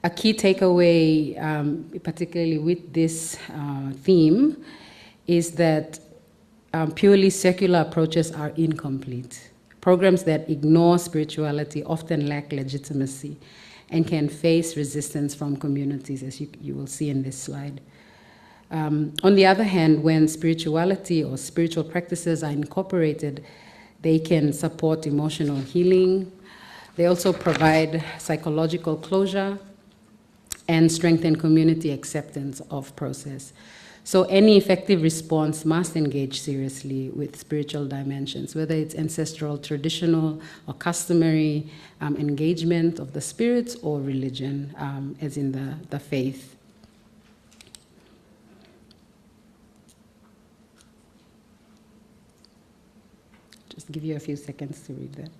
A key takeaway, particularly with this theme, is that purely secular approaches are incomplete. Programs that ignore spirituality often lack legitimacy and can face resistance from communities, as you will see in this slide. On the other hand, when spirituality or spiritual practices are incorporated, they can support emotional healing. They also provide psychological closure and strengthen community acceptance of process. So any effective response must engage seriously with spiritual dimensions, whether it's ancestral, traditional, or customary engagement of the spirits or religion, as in the faith. Just give you a few seconds to read that.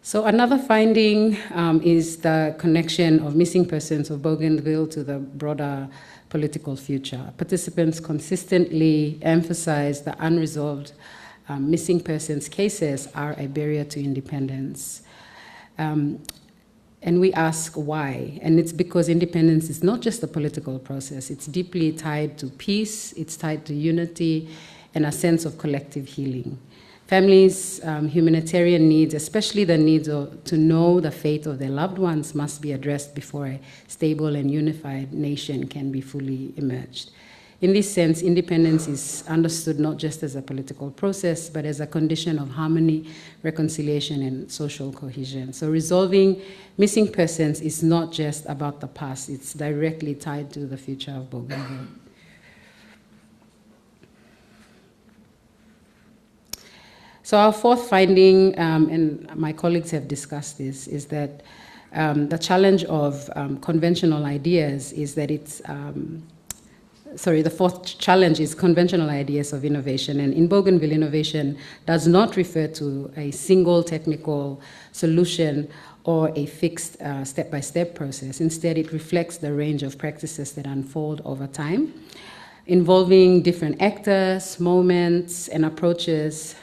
So another finding is the connection of missing persons of Bougainville to the broader political future. Participants consistently emphasize the unresolved missing persons cases are a barrier to independence. And we ask why. And it's because independence is not just a political process. It's deeply tied to peace, it's tied to unity, and a sense of collective healing. Families' humanitarian needs, especially the needs to know the fate of their loved ones, must be addressed before a stable and unified nation can be fully emerged. In this sense, independence is understood not just as a political process, but as a condition of harmony, reconciliation, and social cohesion. So resolving missing persons is not just about the past, it's directly tied to the future of Bougainville. So our fourth finding, and my colleagues have discussed this, is that the challenge of conventional ideas is that the fourth challenge is conventional ideas of innovation. And in Bougainville, innovation does not refer to a single technical solution or a fixed step-by-step process. Instead, it reflects the range of practices that unfold over time, involving different actors, moments, and approaches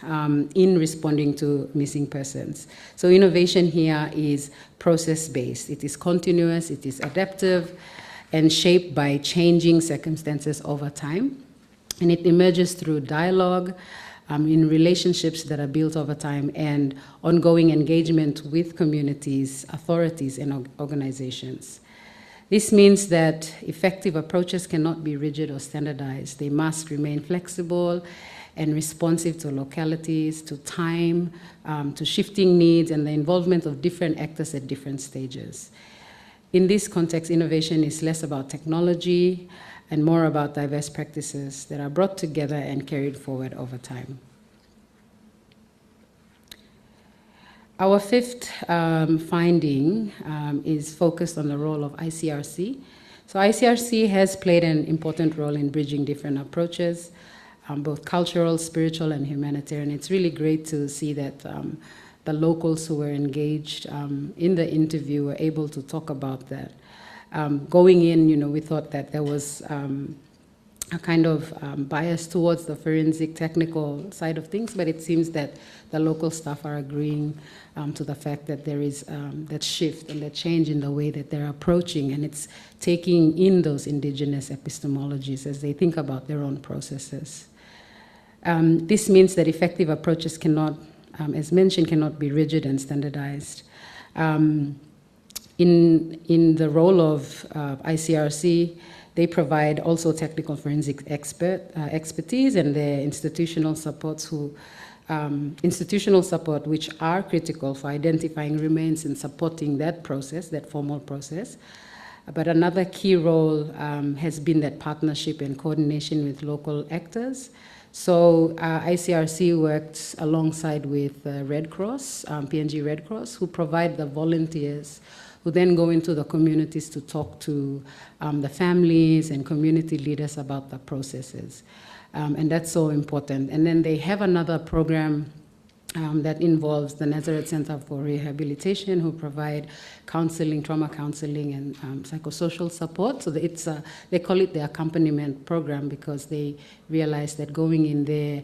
in responding to missing persons. So innovation here is process-based. It is continuous, it is adaptive, and shaped by changing circumstances over time. And it emerges through dialogue, in relationships that are built over time, and ongoing engagement with communities, authorities, and organizations. This means that effective approaches cannot be rigid or standardized. They must remain flexible and responsive to localities, to time, to shifting needs, and the involvement of different actors at different stages. In this context, innovation is less about technology and more about diverse practices that are brought together and carried forward over time. Our fifth finding is focused on the role of ICRC. So ICRC has played an important role in bridging different approaches, both cultural, spiritual, and humanitarian. It's really great to see that the locals who were engaged in the interview were able to talk about that. Going in, we thought that there was a kind of bias towards the forensic technical side of things, but it seems that the local staff are agreeing to the fact that there is that shift and that change in the way that they're approaching, and it's taking in those indigenous epistemologies as they think about their own processes. This means that effective approaches cannot, as mentioned, cannot be rigid and standardized. In the role of ICRC, they provide also technical forensic expertise and their institutional supports institutional support, which are critical for identifying remains and supporting that process, that formal process. But another key role has been that partnership and coordination with local actors. So ICRC works alongside with Red Cross, PNG Red Cross, who provide the volunteers who then go into the communities to talk to the families and community leaders about the processes. And that's so important. And then they have another program that involves the Nazareth Center for Rehabilitation, who provide counseling, trauma counseling, and psychosocial support. So they call it the accompaniment program because they realize that going in there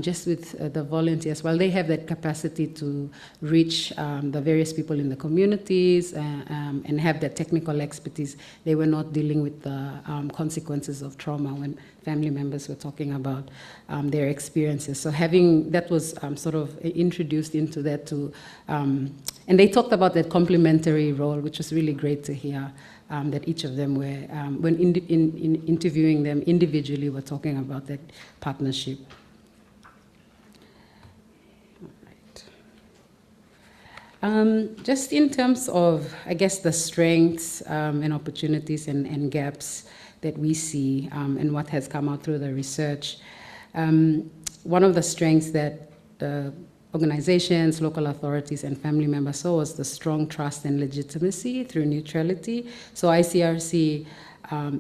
just with the volunteers, while they have that capacity to reach the various people in the communities and have that technical expertise, they were not dealing with the consequences of trauma when family members were talking about their experiences. So that was sort of introduced into that too. And they talked about that complementary role, which was really great to hear, that each of them were, when in interviewing them individually, were talking about that partnership. Just in terms of, I guess, the strengths and opportunities and gaps that we see and what has come out through the research, one of the strengths that the organizations, local authorities, and family members saw was the strong trust and legitimacy through neutrality. So ICRC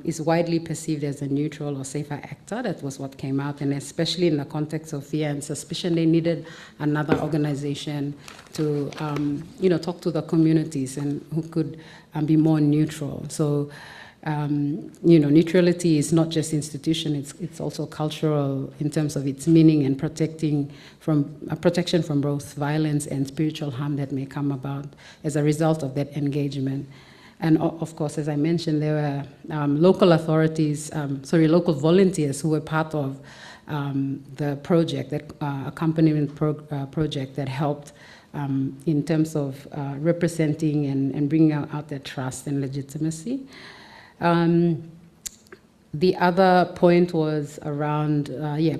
is widely perceived as a neutral or safer actor. That was what came out, and especially in the context of fear and suspicion, they needed another organization to, talk to the communities and who could be more neutral. So, neutrality is not just institution; it's also cultural in terms of its meaning and protection from both violence and spiritual harm that may come about as a result of that engagement. And of course, as I mentioned, there were local volunteers who were part of the project, that accompaniment project that helped in terms of representing and bringing out that trust and legitimacy. The other point was around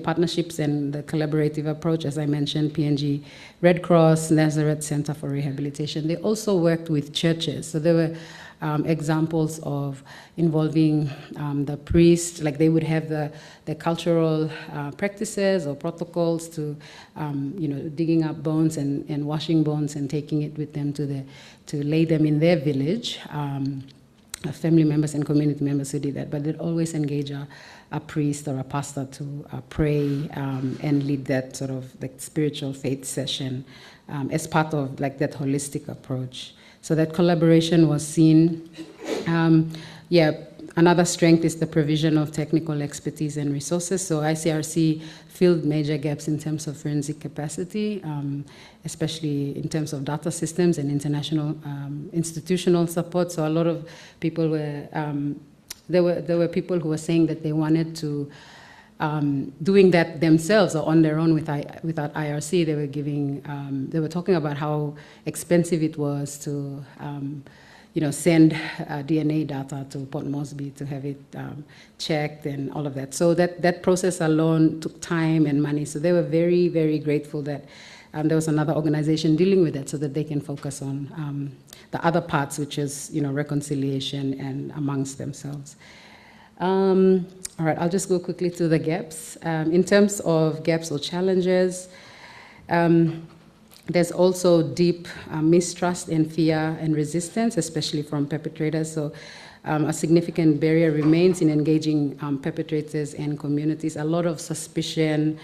partnerships and the collaborative approach. As I mentioned, PNG Red Cross, Nazareth Center for Rehabilitation. They also worked with churches. So there were examples of involving the priest, like they would have the cultural practices or protocols to, digging up bones and washing bones and taking it with them to lay them in their village. Family members and community members who did that, but they'd always engage a priest or a pastor to pray and lead that sort of like spiritual faith session as part of like that holistic approach. So that collaboration was seen. Another strength is the provision of technical expertise and resources. So ICRC filled major gaps in terms of forensic capacity, especially in terms of data systems and international institutional support. So a lot of people were, there were people who were saying that they wanted to, doing that themselves or on their own without IRC. They were giving, they were talking about how expensive it was to, send DNA data to Port Moresby to have it checked and all of that. So that process alone took time and money. So they were very, very grateful that there was another organization dealing with it so that they can focus on the other parts, which is, reconciliation and amongst themselves. All right, I'll just go quickly to the gaps. In terms of gaps or challenges, there's also deep mistrust and fear and resistance, especially from perpetrators. So a significant barrier remains in engaging perpetrators and communities. A lot of suspicion.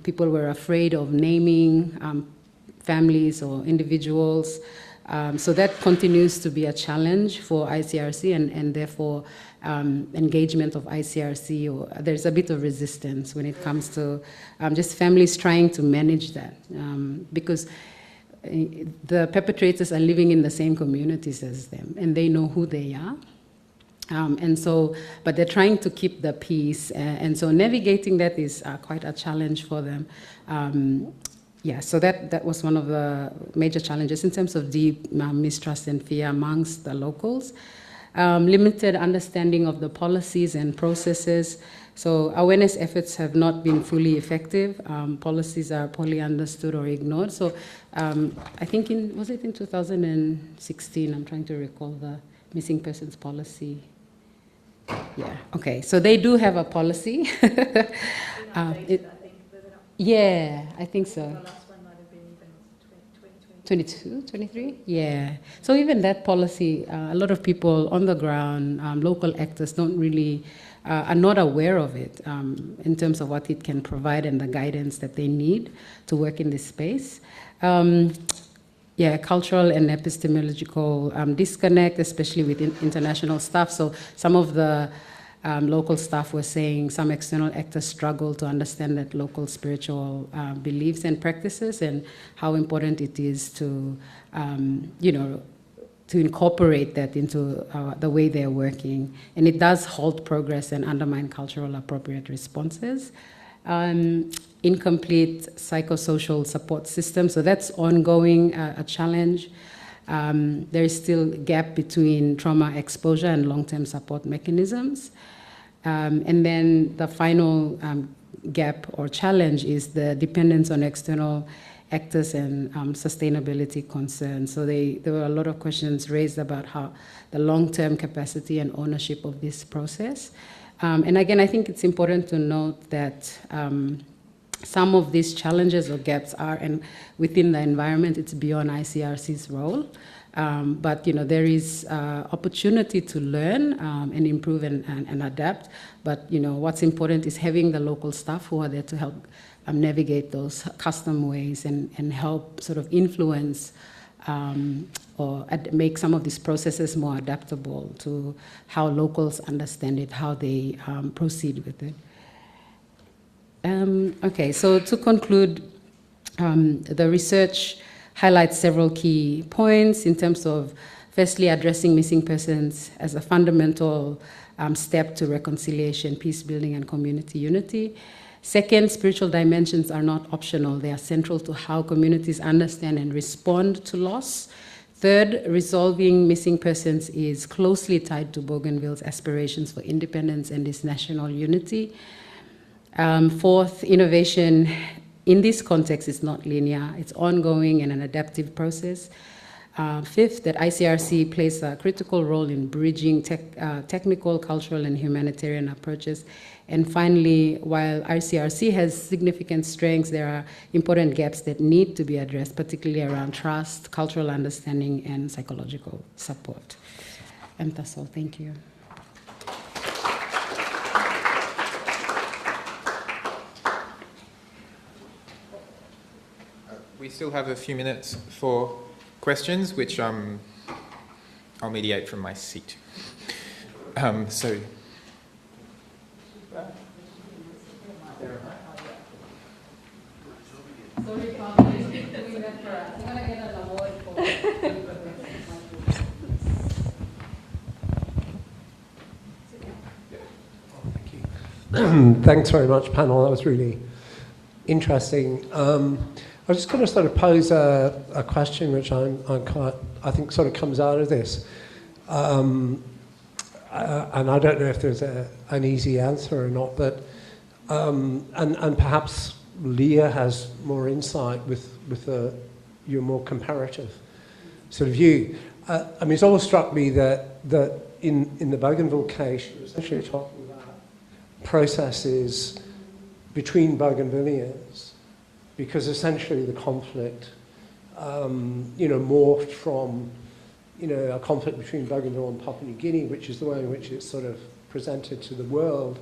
People were afraid of naming families or individuals. So that continues to be a challenge for ICRC, and therefore engagement of ICRC, or there's a bit of resistance when it comes to just families trying to manage that, because the perpetrators are living in the same communities as them, and they know who they are. But they're trying to keep the peace, and so navigating that is quite a challenge for them. So that was one of the major challenges in terms of deep mistrust and fear amongst the locals. Limited understanding of the policies and processes. So awareness efforts have not been fully effective. Policies are poorly understood or ignored. So I think was it in 2016? I'm trying to recall the missing persons policy. Yeah, okay. So they do have a policy. Yeah, I think so. The last one might have been even 22, 23? Yeah. So even that policy, a lot of people on the ground, local actors don't really, are not aware of it in terms of what it can provide and the guidance that they need to work in this space. Cultural and epistemological disconnect, especially with international staff. So some of the local staff were saying some external actors struggle to understand that local spiritual beliefs and practices, and how important it is to, to incorporate that into the way they're working. And it does halt progress and undermine cultural appropriate responses. Incomplete psychosocial support system, so that's ongoing, a challenge. There is still a gap between trauma exposure and long-term support mechanisms. And then the final gap or challenge is the dependence on external actors and sustainability concerns. So there were a lot of questions raised about how the long-term capacity and ownership of this process. And again, I think it's important to note that some of these challenges or gaps are within the environment. It's beyond ICRC's role. But there is opportunity to learn and improve and adapt. But what's important is having the local staff who are there to help navigate those custom ways and help sort of influence or make some of these processes more adaptable to how locals understand it, how they proceed with it. Okay, so to conclude, the research highlights several key points in terms of, firstly, addressing missing persons as a fundamental step to reconciliation, peace building, and community unity. Second, spiritual dimensions are not optional. They are central to how communities understand and respond to loss. Third, resolving missing persons is closely tied to Bougainville's aspirations for independence and its national unity. Fourth, innovation in this context is not linear. It's ongoing and an adaptive process. Fifth, that ICRC plays a critical role in bridging technical, cultural, and humanitarian approaches. And finally, while ICRC has significant strengths, there are important gaps that need to be addressed, particularly around trust, cultural understanding, and psychological support. And that's all. Thank you. We still have a few minutes for questions, which I'll mediate from my seat. So. Thanks very much, panel. That was really interesting. I was just going to sort of pose a question, which I think sort of comes out of this. And I don't know if there's an easy answer or not, but and perhaps Leah has more insight with your more comparative sort of view. I mean, it's always struck me that in the Bougainville case, you're essentially talking about processes between Bougainvillians, because essentially the conflict, morphed from, a conflict between Bougainville and Papua New Guinea, which is the way in which it's sort of presented to the world,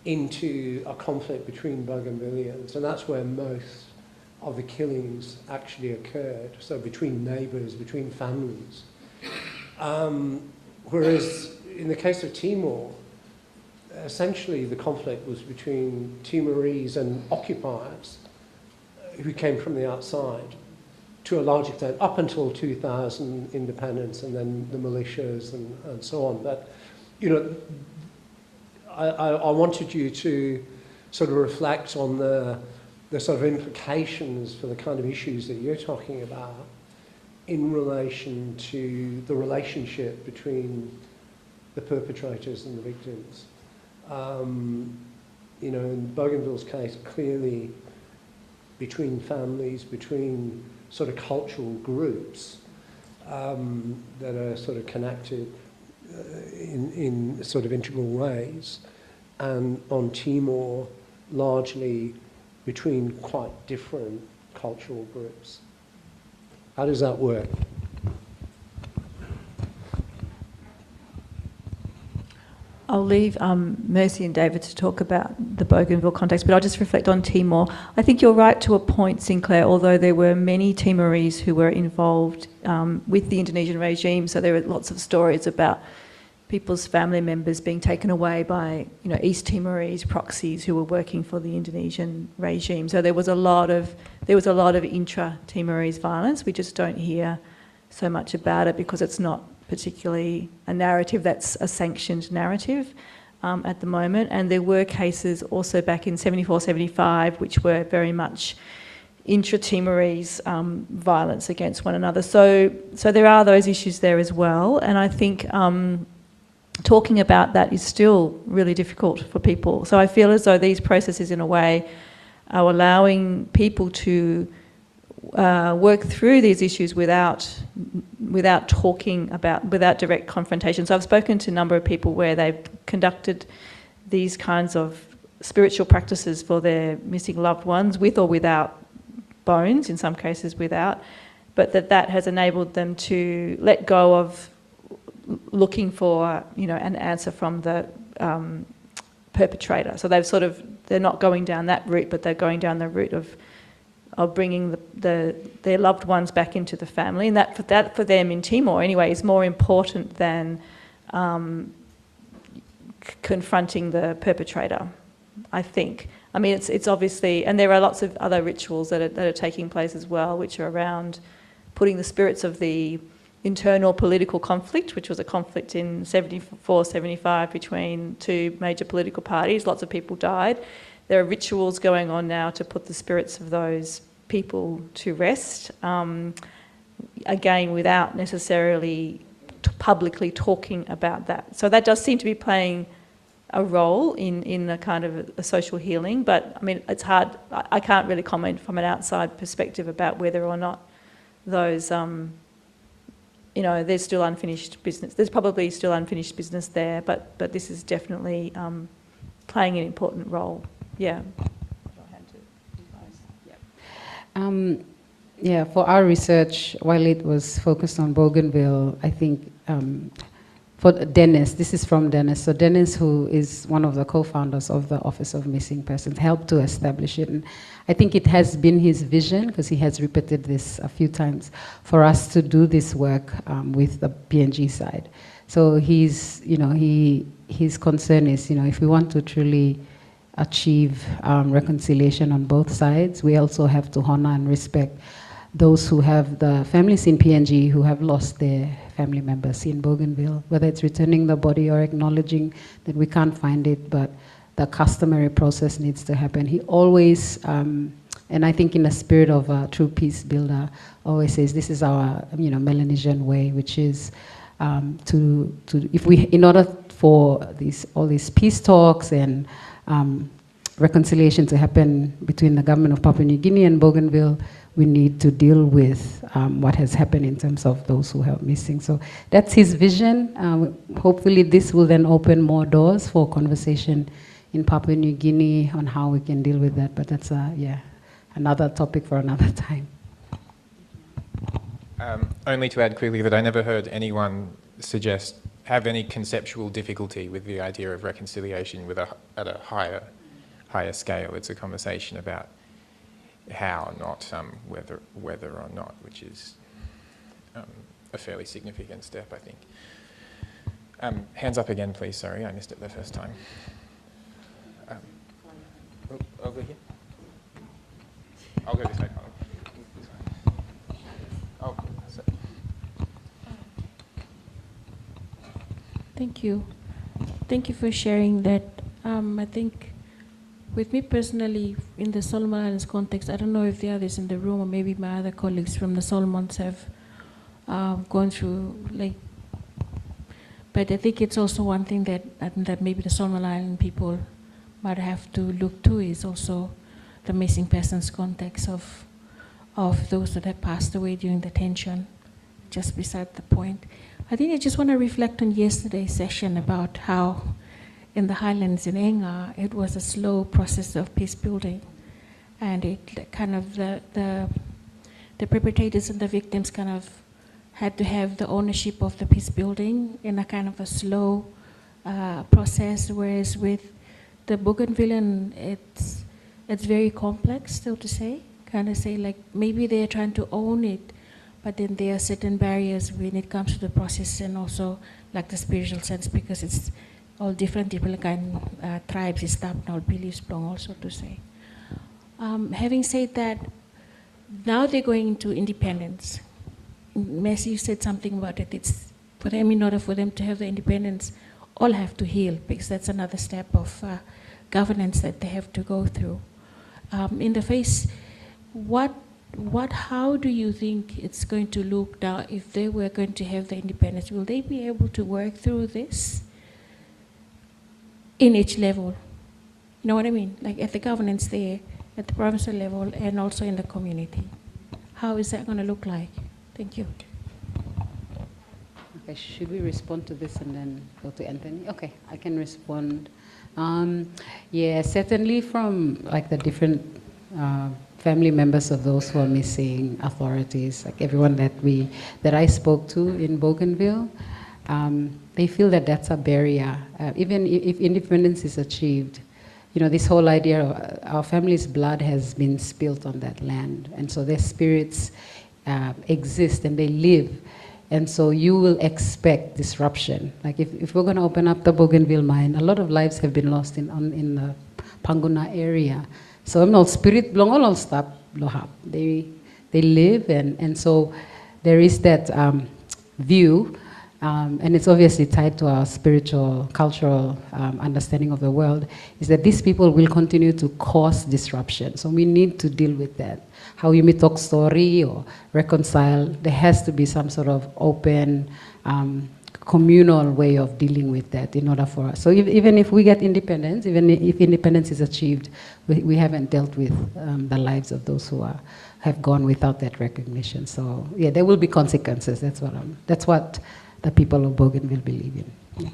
into a conflict between Bougainvillians, and that's where most of the killings actually occurred. So between neighbours, between families. Whereas in the case of Timor, essentially the conflict was between Timorese and occupiers who came from the outside, to a large extent, up until 2000 independence, and then the militias and so on. But, I wanted you to sort of reflect on the sort of implications for the kind of issues that you're talking about in relation to the relationship between the perpetrators and the victims. In Bougainville's case, clearly between families, between sort of cultural groups that are sort of connected in sort of integral ways, and on Timor, largely between quite different cultural groups. How does that work? I'll leave Mercy and David to talk about the Bougainville context, but I'll just reflect on Timor. I think you're right to a point, Sinclair, although there were many Timorese who were involved with the Indonesian regime, so there are lots of stories about people's family members being taken away by, East Timorese proxies who were working for the Indonesian regime. So there was a lot of intra-Timorese violence. We just don't hear so much about it because it's not particularly a narrative that's a sanctioned narrative at the moment. And there were cases also back in 74, 75, which were very much intra-Timorese violence against one another. So there are those issues there as well. And I think talking about that is still really difficult for people. So I feel as though these processes, in a way, are allowing people to work through these issues without direct confrontation. So I've spoken to a number of people where they've conducted these kinds of spiritual practices for their missing loved ones, with or without bones, in some cases without, but that has enabled them to let go of looking for, an answer from the perpetrator. So they're not going down that route, but they're going down the route of bringing their loved ones back into the family, and that for them in Timor anyway is more important than confronting the perpetrator, I think. I mean, it's obviously, and there are lots of other rituals that are taking place as well, which are around putting the spirits of the internal political conflict, which was a conflict in 74, 75 between two major political parties. Lots of people died. There are rituals going on now to put the spirits of those people to rest, again, without necessarily publicly talking about that. So that does seem to be playing a role in a kind of a social healing, but I mean, it's hard. I can't really comment from an outside perspective about whether or not those, there's still unfinished business. There's probably still unfinished business there, but this is definitely playing an important role. Yeah. For our research, while it was focused on Bougainville, I think for Dennis. This is from Dennis. So Dennis, who is one of the co-founders of the Office of Missing Persons, helped to establish it. And I think it has been his vision, because he has repeated this a few times, for us to do this work with the PNG side. So his concern is, if we want to truly achieve reconciliation on both sides, we also have to honor and respect those who have the families in PNG who have lost their family members in Bougainville, whether it's returning the body or acknowledging that we can't find it, but the customary process needs to happen. He always, and I think in the spirit of a true peace builder, always says this is our Melanesian way, which is in order for all these peace talks and reconciliation to happen between the government of Papua New Guinea and Bougainville, we need to deal with what has happened in terms of those who are missing. So that's his vision. Hopefully this will then open more doors for conversation in Papua New Guinea on how we can deal with that. But that's another topic for another time. Only to add quickly that I never heard anyone have any conceptual difficulty with the idea of reconciliation at a higher scale. It's a conversation about how, not whether or not, which is a fairly significant step, I think. Hands up again, please. Sorry, I missed it the first time. Over here. I'll go this way. Oh, that's it. Thank you. Thank you for sharing that. I think with me personally, in the Solomon Islands context, I don't know if the others in the room or maybe my other colleagues from the Solomons have gone through, but I think it's also one thing that maybe the Solomon Island people might have to look to is also the missing persons context of those that have passed away during the tension, just beside the point. I think I just want to reflect on yesterday's session about how in the highlands in Enga, it was a slow process of peace building, and it kind of the perpetrators and the victims kind of had to have the ownership of the peace building in a kind of a slow process, whereas with the Bougainville, it's very complex, so to say, kind of say like maybe they're trying to own it, but then there are certain barriers when it comes to the process and also like the spiritual sense, because it's all different kind tribes, established beliefs, also to say. Having said that, now they're going into independence. Messi, you said something about it. It's for them, in order for them to have the independence, all have to heal, because that's another step of governance that they have to go through. In the face, how do you think it's going to look now if they were going to have the independence? Will they be able to work through this in each level? You know what I mean? Like at the governance there, at the provincial level, and also in the community. How is that going to look like? Thank you. Okay, should we respond to this and then go to Anthony? Okay, I can respond. Yeah, certainly from like the different family members of those who are missing, authorities, like everyone that I spoke to in Bougainville, they feel that that's a barrier. Even if independence is achieved, this whole idea of our family's blood has been spilt on that land, and so their spirits exist and they live. And so you will expect disruption. Like if we're going to open up the Bougainville mine, a lot of lives have been lost in the Panguna area. So I'm not spirit belong all stop lohap. They live, and so there is that view, and it's obviously tied to our spiritual, cultural understanding of the world, is that these people will continue to cause disruption. So we need to deal with that. How you may talk story or reconcile, there has to be some sort of open, communal way of dealing with that in order for us. So even if we get independence, even if independence is achieved, we haven't dealt with the lives of those who have gone without that recognition. So yeah, there will be consequences. That's what the people of Bougainville believe in. Yeah.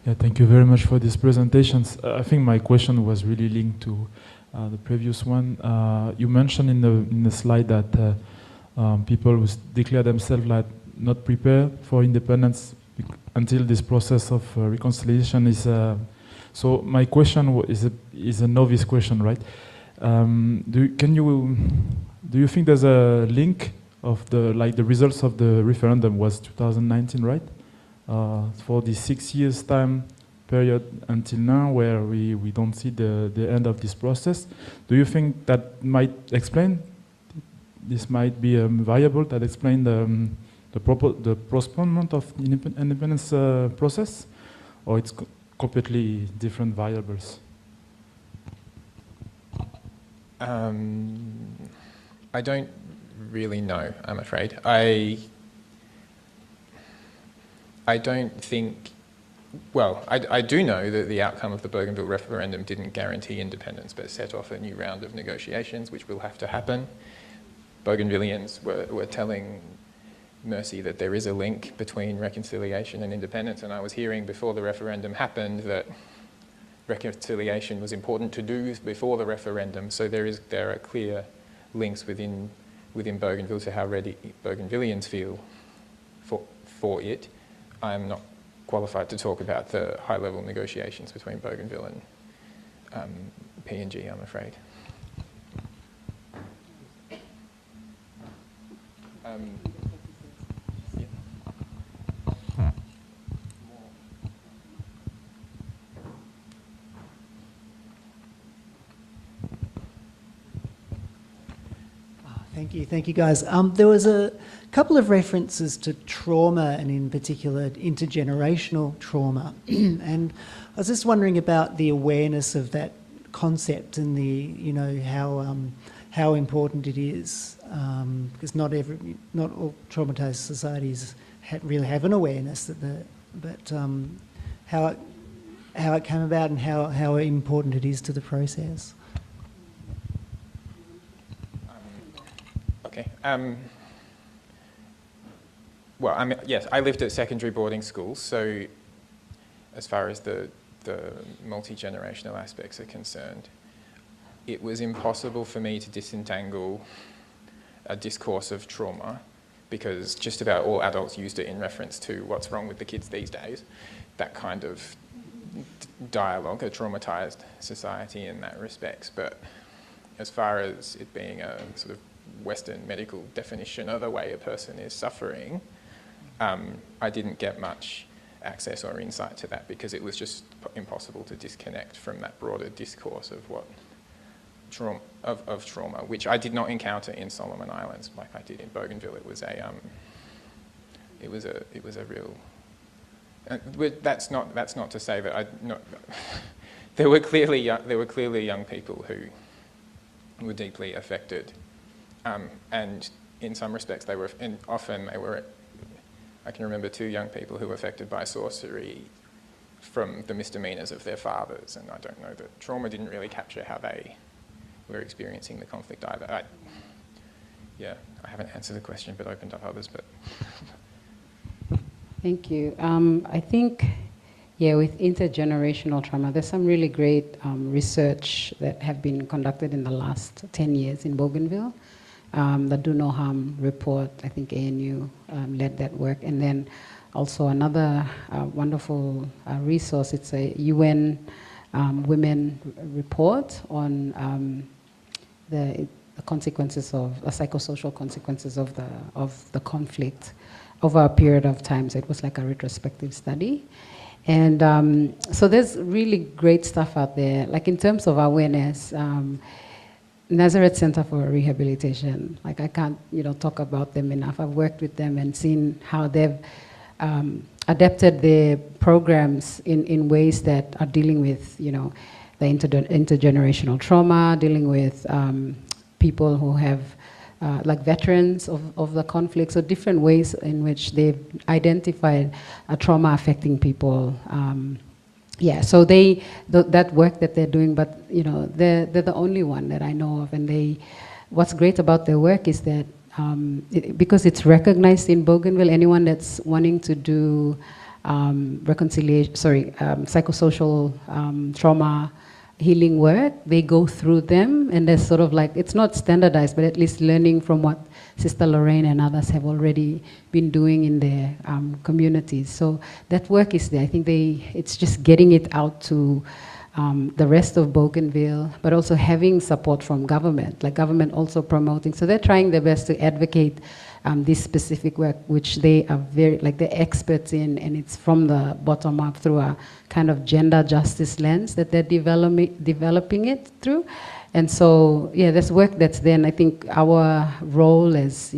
Yeah, thank you very much for these presentations. I think my question was really linked to the previous one. You mentioned in the slide that people who declare themselves like not prepared for independence until this process of reconciliation is. So my question is a novice question, right? Do you think there's a link of the results of the referendum was 2019, right? For the 6 years time period until now, where we don't see the end of this process, do you think that might explain? This might be a variable that explain the postponement of the independence process, or it's completely different variables? I don't really know, I'm afraid. I don't think, well, I do know that the outcome of the Bougainville referendum didn't guarantee independence, but set off a new round of negotiations, which will have to happen. Bougainvillians were telling Mercy that there is a link between reconciliation and independence, and I was hearing before the referendum happened that reconciliation was important to do before the referendum, so there are clear links within Bougainville to how ready Bougainvillians feel for it. I'm not qualified to talk about the high-level negotiations between Bougainville and PNG, I'm afraid. Thank you guys. There was a couple of references to trauma, and in particular intergenerational trauma. And I was just wondering about the awareness of that concept and how important it is, because not all traumatized societies really have an awareness but how it came about and how important it is to the process. Okay. Well, yes, I lived at secondary boarding schools, so as far as the multi-generational aspects are concerned, it was impossible for me to disentangle a discourse of trauma, because just about all adults used it in reference to what's wrong with the kids these days, that kind of dialogue, a traumatized society in that respect. But as far as it being a sort of Western medical definition of the way a person is suffering, I didn't get much access or insight to that, because it was just impossible to disconnect from that broader discourse of what trauma, which I did not encounter in Solomon Islands like I did in Bougainville. It was a real. That's not to say that there were clearly young people who were deeply affected. And in some respects, I can remember 2 young people who were affected by sorcery from the misdemeanors of their fathers, and I don't know that trauma didn't really capture how they were experiencing the conflict either. I haven't answered the question, but opened up others. But Thank you. I think, with intergenerational trauma, there's some really great research that have been conducted in the last 10 years in Bougainville. The Do No Harm report, I think ANU led that work. And then also another wonderful resource, it's a UN Women report on the consequences of the psychosocial consequences of the conflict over a period of time. So it was like a retrospective study. And so there's really great stuff out there. Like in terms of awareness, Nazareth Center for Rehabilitation, like I can't talk about them enough. I've worked with them and seen how they've adapted their programs in ways that are dealing with the intergenerational trauma, dealing with people who have like veterans of the conflict, so different ways in which they've identified trauma affecting people. So that work that they're doing, but they're the only one that I know of. And what's great about their work is that because it's recognized in Bougainville, anyone that's wanting to do psychosocial trauma healing work, they go through them, and there's sort of like, it's not standardized, but at least learning from what Sister Lorraine and others have already been doing in their communities. So that work is there. I think it's just getting it out to the rest of Bougainville, but also having support from government, like government also promoting. So they're trying their best to advocate this specific work, which they are they're experts in, and it's from the bottom up through a kind of gender justice lens that they're developing it through. And so, yeah, there's work that's there, and I think our role as,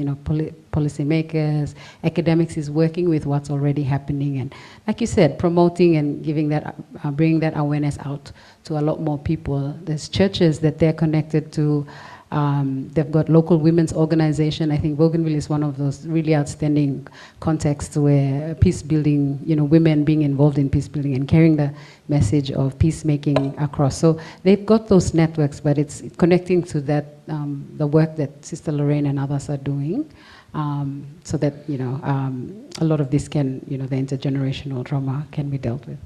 policymakers, academics is working with what's already happening, and like you said, promoting and giving that, bringing that awareness out to a lot more people. There's churches that they're connected to. They've got local women's organization. I think Bougainville is one of those really outstanding contexts where peacebuilding, women being involved in peacebuilding and carrying the message of peacemaking across. So they've got those networks, but it's connecting to that, the work that Sister Lorraine and others are doing, so that, a lot of this can, the intergenerational trauma can be dealt with.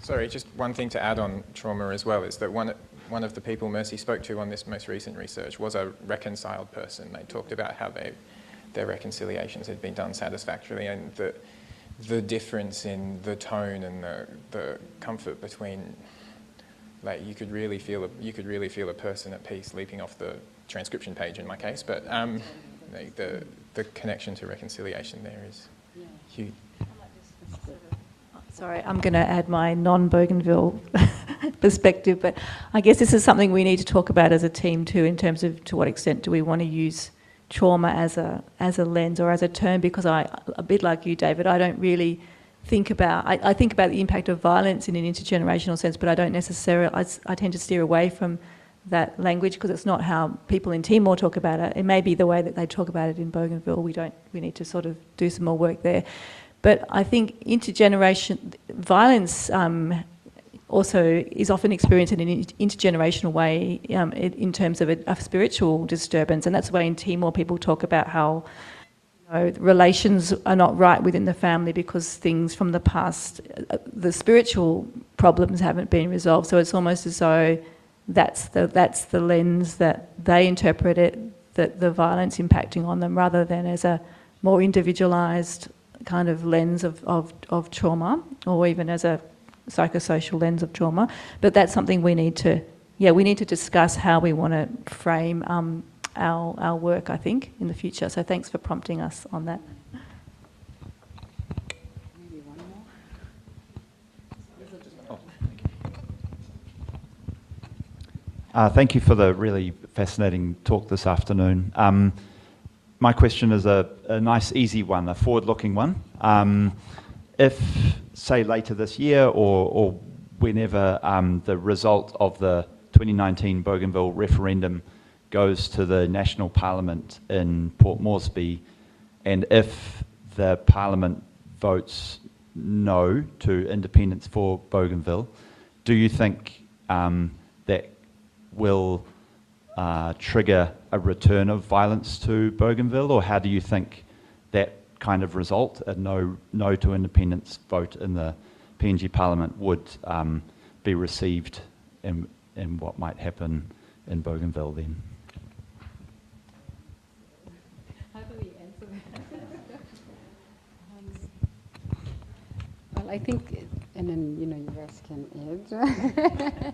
Sorry, just one thing to add on trauma as well is that one of the people Mercy spoke to on this most recent research was a reconciled person. They talked about how their reconciliations had been done satisfactorily, and the difference in the tone and the comfort between, like, you could really feel a person at peace leaping off the transcription page in my case, but the connection to reconciliation there is huge. Sorry, I'm going to add my non-Bougainville perspective, but I guess this is something we need to talk about as a team too, in terms of to what extent do we want to use trauma as a lens or as a term, because a bit like you, David, I don't really think about, I think about the impact of violence in an intergenerational sense, but I don't necessarily, I tend to steer away from that language because it's not how people in Timor talk about it. It may be the way that they talk about it in Bougainville. We need to sort of do some more work there. But I think intergeneration violence also is often experienced in an intergenerational way in terms of a spiritual disturbance, and that's the way in Timor people talk about how relations are not right within the family because things from the past, the spiritual problems haven't been resolved. So it's almost as though that's the lens that they interpret it, that the violence impacting on them, rather than as a more individualised kind of lens of trauma, or even as a psychosocial lens of trauma. But that's something we need to discuss how we want to frame our work, I think, in the future. So thanks for prompting us on that. Maybe one more. Thank you for the really fascinating talk this afternoon. My question is a nice, easy one, a forward-looking one. If, say, later this year or whenever the result of the 2019 Bougainville referendum goes to the National Parliament in Port Moresby, and if the Parliament votes no to independence for Bougainville, do you think that will trigger a return of violence to Bougainville, or how do you think that kind of result, a no to independence vote in the PNG Parliament, would be received, and what might happen in Bougainville then? How do we answer that? Well, I think, and then you guys can add.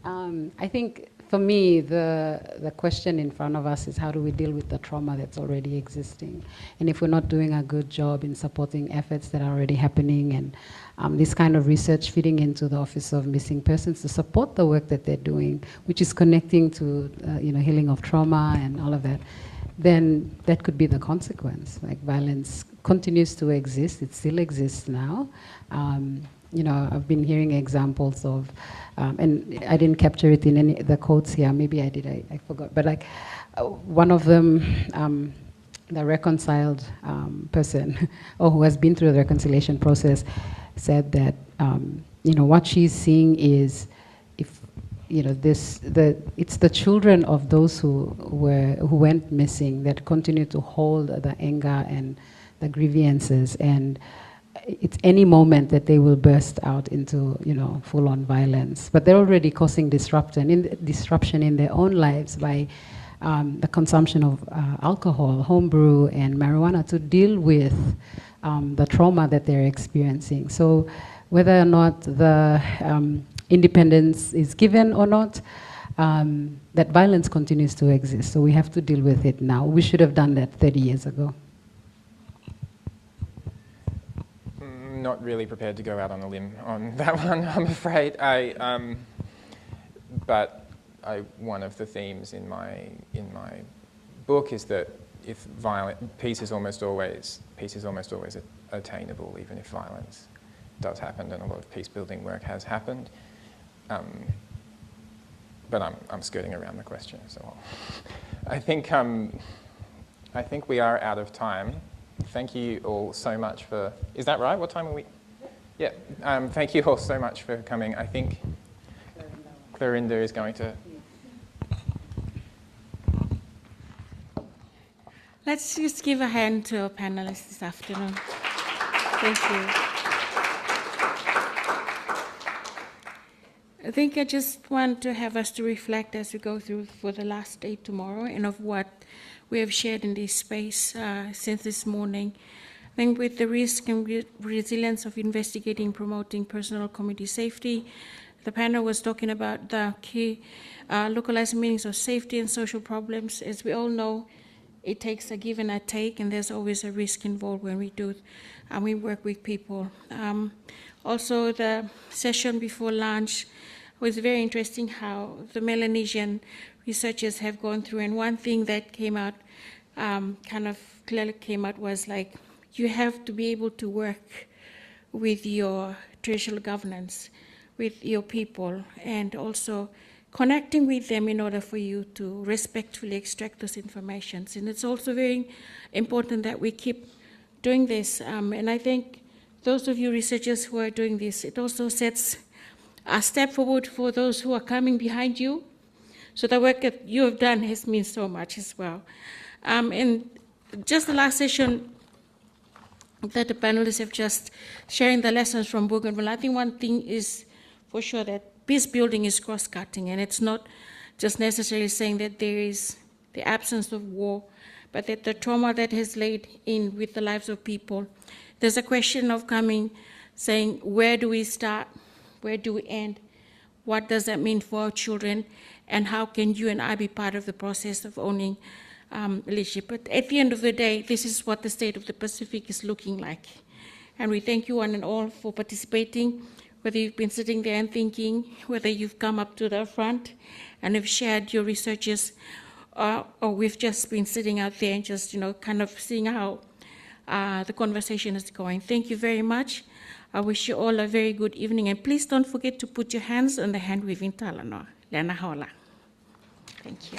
I think for me, the question in front of us is how do we deal with the trauma that's already existing? And if we're not doing a good job in supporting efforts that are already happening, and this kind of research feeding into the Office of Missing Persons to support the work that they're doing, which is connecting to healing of trauma and all of that, then that could be the consequence. Like, violence continues to exist. It still exists now. I've been hearing examples of, and I didn't capture it in any of the quotes here. Maybe I did. I forgot. But like, one of them, the reconciled person, or who has been through the reconciliation process, said that what she's seeing is, if it's the children of those who went missing that continue to hold the anger and the grievances, and it's any moment that they will burst out into full-on violence. But they're already causing disruption in their own lives by the consumption of alcohol, homebrew, and marijuana to deal with the trauma that they're experiencing. So whether or not the independence is given or not, that violence continues to exist. So we have to deal with it now. We should have done that 30 years ago. Not really prepared to go out on a limb on that one, I'm afraid. But one of the themes in my book is that if peace is almost always attainable, even if violence does happen, and a lot of peace-building work has happened. But I'm skirting around the question, so I think we are out of time. Thank you all so much for. Is that right? What time are we? Yeah. Thank you all so much for coming. I think Clarinda is going to. Let's just give a hand to our panelists this afternoon. Thank you. I think I just want to have us to reflect as we go through for the last day tomorrow and of what we have shared in this space since this morning. I think with the risk and resilience of investigating, promoting personal community safety, the panel was talking about the key localized meanings of safety and social problems. As we all know, it takes a give and a take, and there's always a risk involved when we do and we work with people. Also, the session before lunch was very interesting how the Melanesian researchers have gone through, and one thing that came out, kind of clearly came out, was like, you have to be able to work with your traditional governance, with your people, and also connecting with them in order for you to respectfully extract those informations. And it's also very important that we keep doing this. And I think those of you researchers who are doing this, it also sets a step forward for those who are coming behind you. So the work that you have done has meant so much as well. And just the last session that the panelists have just sharing the lessons from Bougainville, I think one thing is for sure that peace building is cross-cutting, and it's not just necessarily saying that there is the absence of war, but that the trauma that has laid in with the lives of people, there's a question of coming, saying, where do we start? Where do we end? What does that mean for our children? And how can you and I be part of the process of owning leadership? But at the end of the day, this is what the state of the Pacific is looking like. And we thank you one and all for participating, whether you've been sitting there and thinking, whether you've come up to the front and have shared your researches, or we've just been sitting out there and just, kind of seeing how the conversation is going. Thank you very much. I wish you all a very good evening, and please don't forget to put your hands on the hand waving talanoa. Lena hola. Thank you.